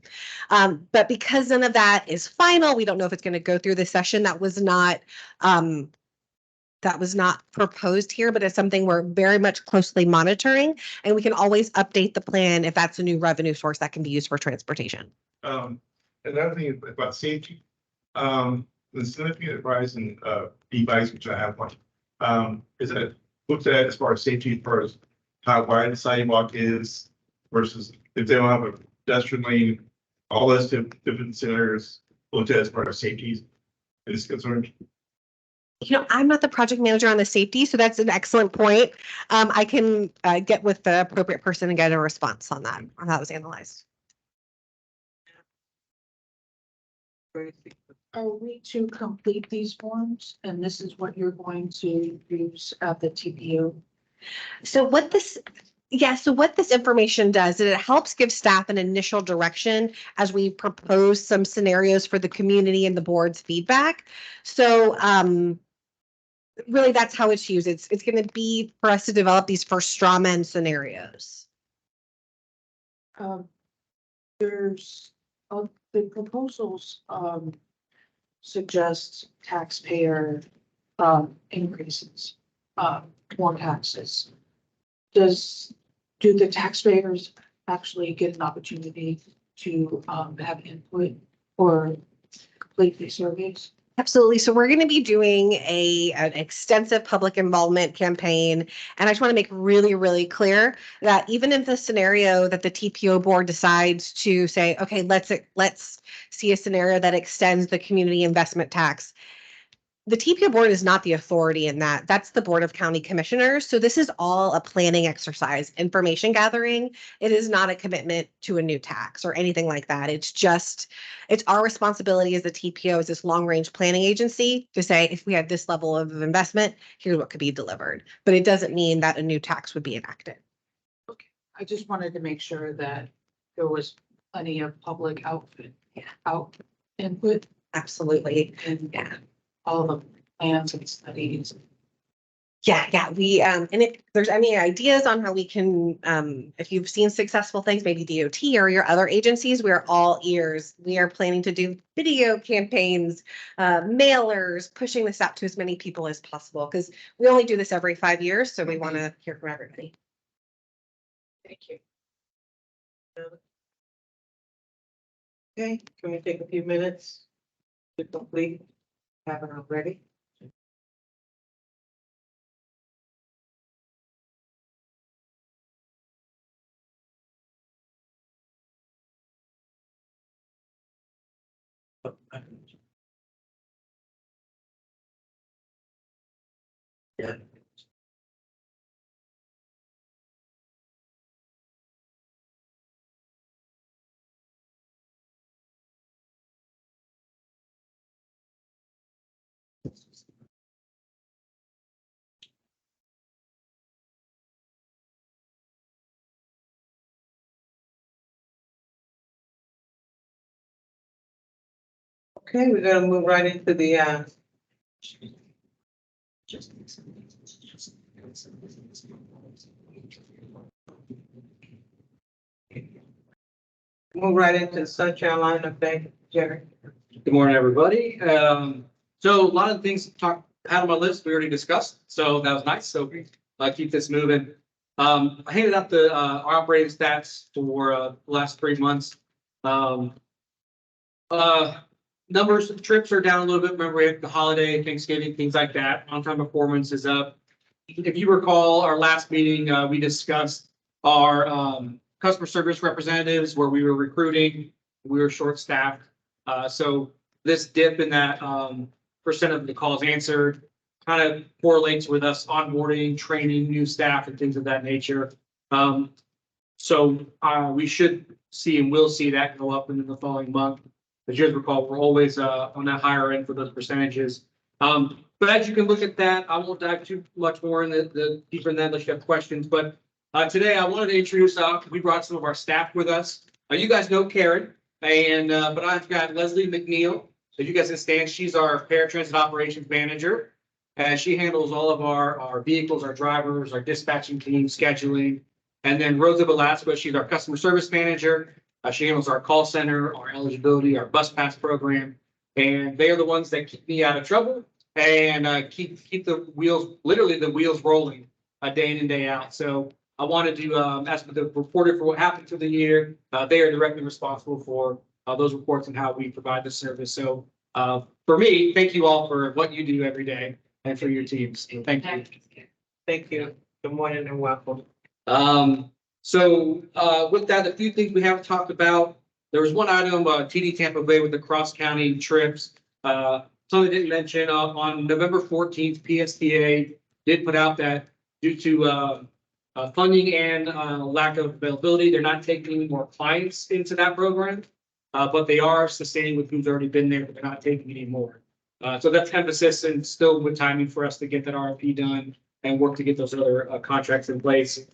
But because none of that is final, we don't know if it's going to go through the session. That was not proposed here, but it's something we're very much closely monitoring, and we can always update the plan if that's a new revenue source that can be used for transportation. Another thing about safety, the significant rise in e-bikes, which I have one, is that looked at as far as safety, as far as how wide the sidewalk is versus if they don't have a pedestrian lane, all those different scenarios looked at as part of safety is concerned. You know, I'm not the project manager on the safety, so that's an excellent point. I can get with the appropriate person and get a response on that, on how it was analyzed. Are we to complete these forms? And this is what you're going to use at the TPO? So what this information does is it helps give staff an initial direction as we propose some scenarios for the community and the board's feedback. So really, that's how it's used. It's going to be for us to develop these first straw man scenarios. There's the proposals suggest taxpayer increases, more taxes. Do the taxpayers actually get an opportunity to have input or complete these surveys? Absolutely. So we're going to be doing an extensive public involvement campaign. And I just want to make really, really clear that even in the scenario that the TPO board decides to say, okay, let's see a scenario that extends the community investment tax. The TPO board is not the authority in that. That's the Board of County Commissioners. So this is all a planning exercise, information gathering. It is not a commitment to a new tax or anything like that. It's our responsibility as the TPO, as this long-range planning agency, to say, if we have this level of investment, here's what could be delivered. But it doesn't mean that a new tax would be enacted. I just wanted to make sure that there was plenty of public out input Absolutely. and Yeah. all the plans and studies. Yeah, we, and if there's any ideas on how we can, if you've seen successful things, maybe DOT or your other agencies, we're all ears. We are planning to do video campaigns, mailers, pushing this out to as many people as possible, because we only do this every 5 years, so we want to hear from everybody. Thank you. Okay, can we take a few minutes to complete? Haven't already? Yeah. Okay, we're gonna move right into the, move right into the Sunshine Line of Bank, Jerry. Good morning, everybody. So a lot of the things had on my list, we already discussed, so that was nice. So keep this moving. I handed out our operating stats for the last 3 months. Numbers of trips are down a little bit. Remember, we have the holiday, Thanksgiving, things like that. On-time performance is up. If you recall, our last meeting, we discussed our customer service representatives where we were recruiting. We were short-staffed. So this dip in that percent of the calls answered kind of correlates with us onboarding, training new staff and things of that nature. So we should see and will see that go up in the following month. As you guys recall, we're always on that higher end for those percentages. But as you can look at that, I won't dive too much more in the deeper in that unless you have questions. But today I wanted to introduce, we brought some of our staff with us. You guys know Karen, and but I've got Leslie McNeil. So you guys can stand. She's our paratransit operations manager, and she handles all of our vehicles, our drivers, our dispatching team, scheduling. And then Rosa Velasquez, she's our customer service manager. She handles our call center, our eligibility, our bus pass program, and they are the ones that keep me out of trouble and keep the wheels, literally the wheels rolling day in and day out. So I wanted to ask the reporter for what happened through the year. They are directly responsible for those reports and how we provide the service. So for me, thank you all for what you do every day and for your teams. Thank you. Thank you. Good morning and welcome. So with that, a few things we haven't talked about. There was one item, TD Tampa Bay with the cross-county trips. Something I didn't mention, on November 14th, PSTA did put out that due to funding and lack of availability, they're not taking any more clients into that program. But they are sustaining with who's already been there, but they're not taking any more. So that's emphasis and still with timing for us to get that RFP done and work to get those other contracts in place.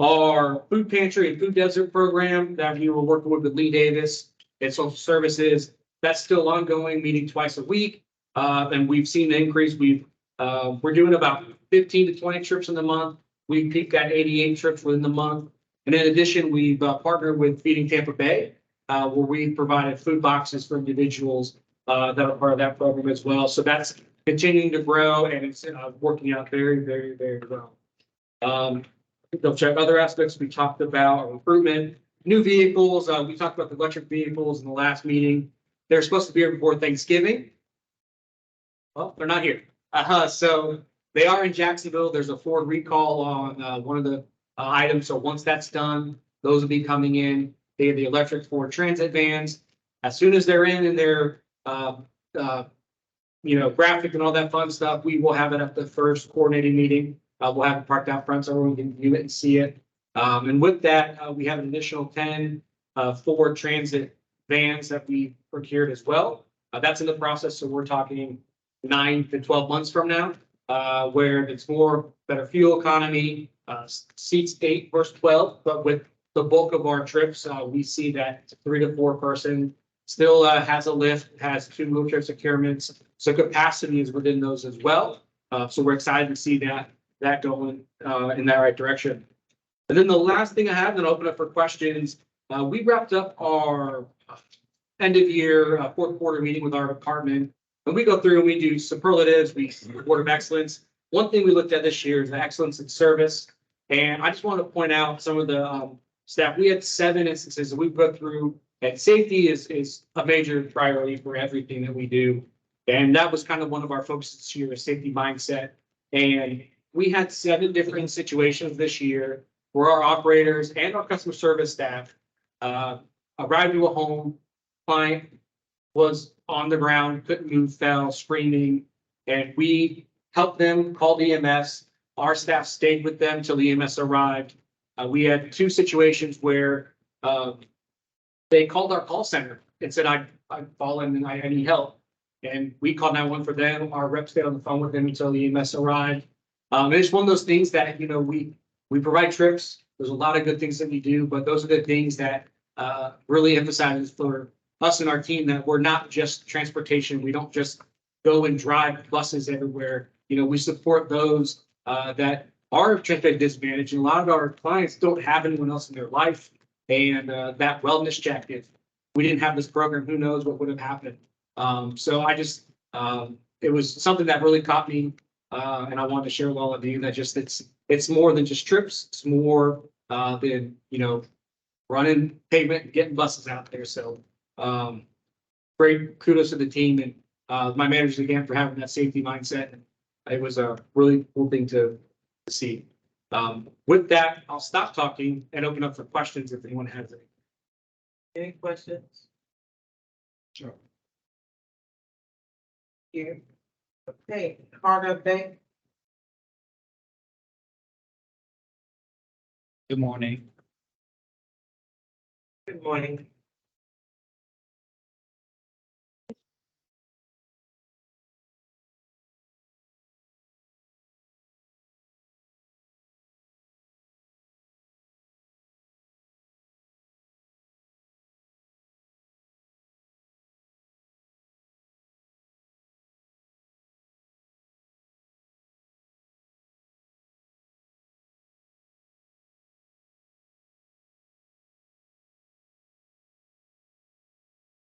Our food pantry and food desert program that we were working with Lee Davis and social services, that's still ongoing, meeting twice a week. And we've seen an increase. We're doing about 15 to 20 trips in the month. We peaked at 88 trips within the month. And in addition, we've partnered with Feeding Tampa Bay, where we provided food boxes for individuals that are part of that program as well. So that's continuing to grow and it's working out very, very, very well. They'll check other aspects we talked about, recruitment, new vehicles. We talked about the electric vehicles in the last meeting. They're supposed to be here before Thanksgiving. Well, they're not here. So they are in Jacksonville. There's a Ford recall on one of the items. So once that's done, those will be coming in. They have the electric Ford Transit vans. As soon as they're in and they're graphic and all that fun stuff, we will have it at the first coordinating meeting. We'll have it parked out front so everyone can view it and see it. And with that, we have an additional 10 Ford Transit vans that we procured as well. That's in the process. So we're talking 9 to 12 months from now, where it's better fuel economy, seats 8 versus 12. But with the bulk of our trips, we see that 3 to 4 person still has a lift, has 2 wheelchair securements. So capacity is within those as well. So we're excited to see that going in that right direction. And then the last thing I have, then open up for questions. We wrapped up our end of year fourth quarter meeting with our department. When we go through and we do superlatives, we report of excellence. One thing we looked at this year is the excellence in service. And I just want to point out some of the staff. We had 7 instances that we put through, and safety is a major priority for everything that we do. And that was kind of one of our focuses this year, is safety mindset. And we had 7 different situations this year where our operators and our customer service staff arrived to a home, client was on the ground, couldn't move, fell, screaming, and we helped them, called EMS. Our staff stayed with them till the EMS arrived. We had 2 situations where they called our call center and said, I've fallen and I need help. And we called 911 for them. Our rep stayed on the phone with them until the EMS arrived. And it's one of those things that, we provide trips. There's a lot of good things that we do, but those are the things that really emphasizes for us and our team that we're not just transportation. We don't just go and drive buses everywhere. We support those that are transportation disadvantaged. And a lot of our clients don't have anyone else in their life. And that wellness check, if we didn't have this program, who knows what would have happened. So I just, it was something that really caught me. And I wanted to share with all of you that just, it's more than just trips. It's more than, running pavement and getting buses out there. So great kudos to the team and my managers again for having that safety mindset. And it was a really cool thing to see. With that, I'll stop talking and open up for questions if anyone has any. Any questions? Sure. Here. Okay, heart update. Good morning. Good morning.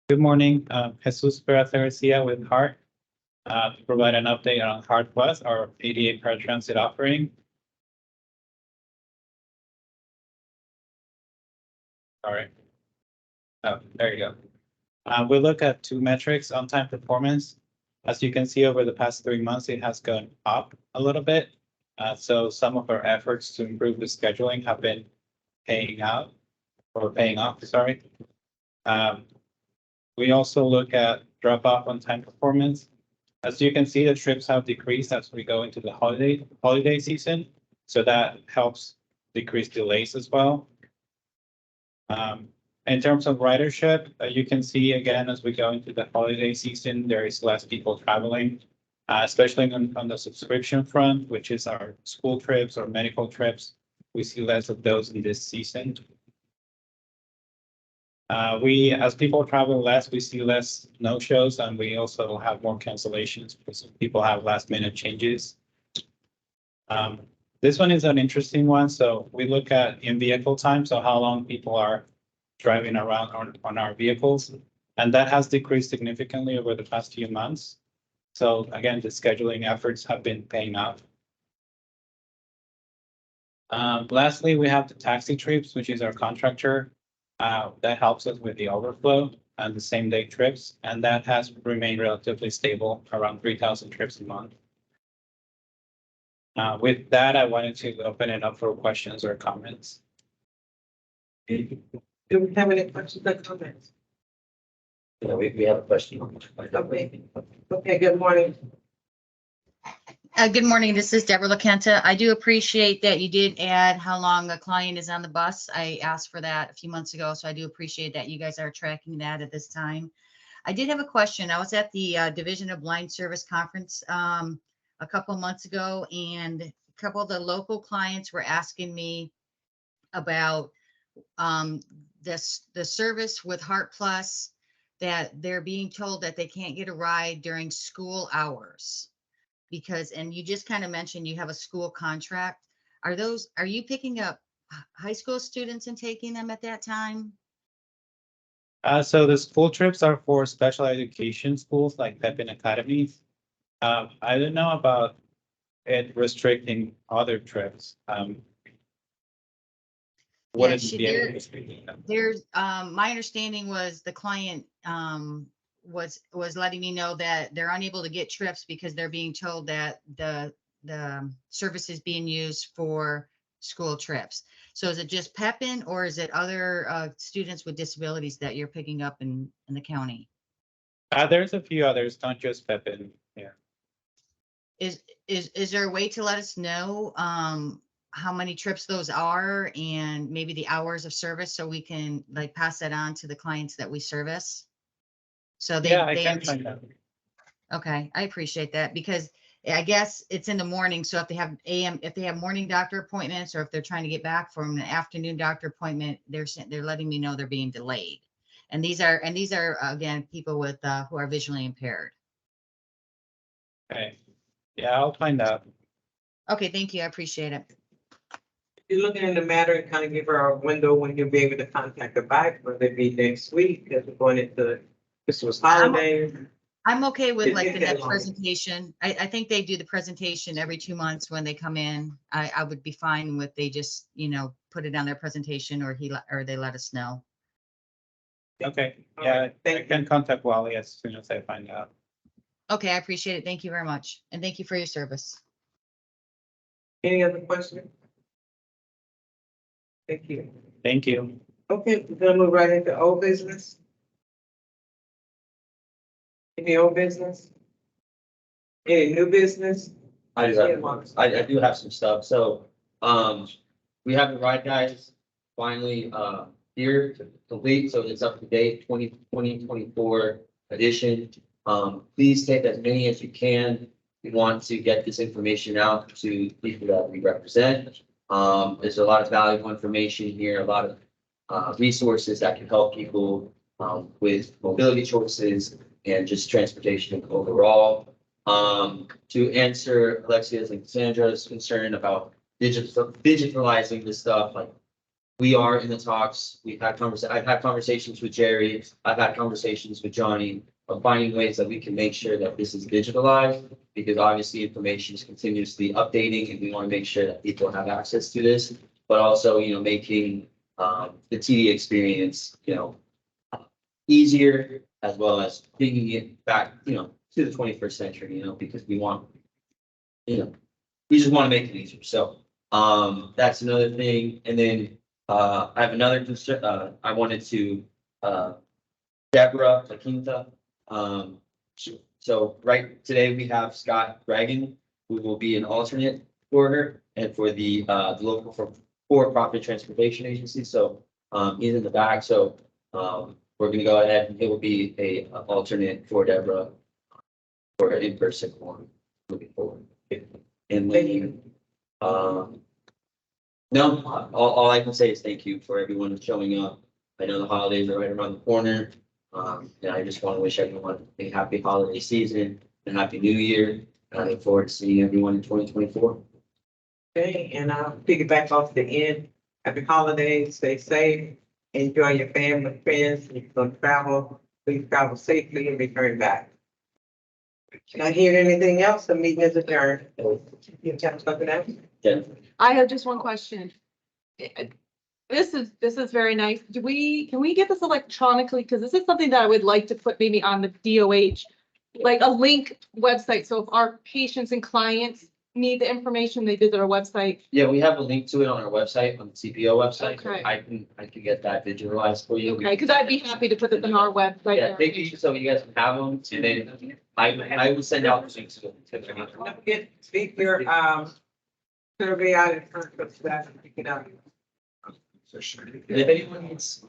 Good morning. Jesus Garcia with HART. To provide an update on HART Plus, our ADA paratransit offering. Sorry. Oh, there you go. We look at 2 metrics: on-time performance. As you can see, over the past 3 months, it has gone up a little bit. So some of our efforts to improve the scheduling have been paying off, sorry. We also look at drop-off on-time performance. As you can see, the trips have decreased as we go into the holiday season. So that helps decrease delays as well. In terms of ridership, you can see again, as we go into the holiday season, there is less people traveling, especially on the subscription front, which is our school trips or medical trips. We see less of those in this season. As people travel less, we see less no-shows, and we also have more cancellations because people have last-minute changes. This one is an interesting one. So we look at in-vehicle time, so how long people are driving around on our vehicles, and that has decreased significantly over the past few months. So again, the scheduling efforts have been paying off. Lastly, we have the taxi trips, which is our contractor. That helps us with the overflow. and the same day trips, and that has remained relatively stable around 3,000 trips a month. With that, I wanted to open it up for questions or comments. Do we have any questions or comments? Yeah, we have a question. Okay, good morning. Good morning. This is Deborah LaCanta. I do appreciate that you did add how long a client is on the bus. I asked for that a few months ago, so I do appreciate that you guys are tracking that at this time. I did have a question. I was at the Division of Blind Service Conference a couple months ago, and a couple of the local clients were asking me about the service with Heart Plus, that they're being told that they can't get a ride during school hours. Because, and you just kind of mentioned you have a school contract. Are you picking up high school students and taking them at that time? So the school trips are for special education schools like Pepin Academies. I don't know about it restricting other trips. Wouldn't be able to speak to them. There's, my understanding was the client, was letting me know that they're unable to get trips because they're being told that the service is being used for school trips. So is it just Pepin, or is it other students with disabilities that you're picking up in the county? There's a few others, not just Pepin. Yeah. Is there a way to let us know how many trips those are and maybe the hours of service, so we can like pass that on to the clients that we service? So they, Yeah, I can find out. Okay, I appreciate that, because I guess it's in the morning. So if they have if they have morning doctor appointments, or if they're trying to get back from an afternoon doctor appointment, they're letting me know they're being delayed. And these are again, people with who are visually impaired. Okay. Yeah, I'll find out. Okay, thank you. I appreciate it. You're looking in the matter and kind of give her a window when you'll be able to contact her back, whether it be next week, because we're going into Christmas holiday. I'm okay with It like the did that next long. presentation. I think they do the presentation every 2 months when they come in. I would be fine with they just, put it on their presentation, or they let us know. Okay. All Yeah, right, I thank can contact Wally as soon as I find out. Okay, I appreciate it. Thank you very much. And thank you for your service. Any other questions? Thank you. Thank you. Okay, we're gonna move right into old business. Any old business? Any new business? I do have some stuff. So, we have the ride guides finally, here to complete, so it's up to date, 2024 edition. Please take as many as you can. We want to get this information out to people that we represent. There's a lot of valuable information here, a lot of resources that can help people with mobility choices and just transportation overall. To answer Alexia's and Cassandra's concern about digitalizing this stuff, like we are in the talks. I've had conversations with Jerry. I've had conversations with Johnny of finding ways that we can make sure that this is digitalized, because obviously information is continuously updating and we want to make sure that people have access to this, but also, making the TD experience, easier, as well as bringing it back, to the 21st century, because we want, we just want to make it easier. So that's another thing. And then I have another concern. I wanted to Deborah LaQuinta. So right today we have Scott Dragon, who will be an alternate for her and for the local for-profit transportation agency. So he's in the back. So we're going to go ahead and it will be a alternate for Deborah for an in-person one moving forward. And then no, all I can say is thank you for everyone who's showing up. I know the holidays are right around the corner. And I just want to wish everyone a happy holiday season and happy new year. And I look forward to seeing everyone in 2024. Okay, and I'll piggyback off the end. Happy holidays, stay safe, enjoy your family, friends. If you're gonna travel, please travel safely and return back. Not hearing anything else, the meeting is adjourned. You have something else? Jennifer. I have just one question. This is very nice. Can we get this electronically? Because this is something that I would like to put maybe on the DOH, like a link website. So if our patients and clients need the information, they visit our website. Yeah, we have a link to it on our website, on the CPO website. Okay. I can get that visualized for you. Okay, because I'd be happy to put this on our website. Yeah, thank you, so you guys can have them, and then I will send out the links to them. Don't forget, speak your, survey out in front of staff and pick it up. And if anyone needs.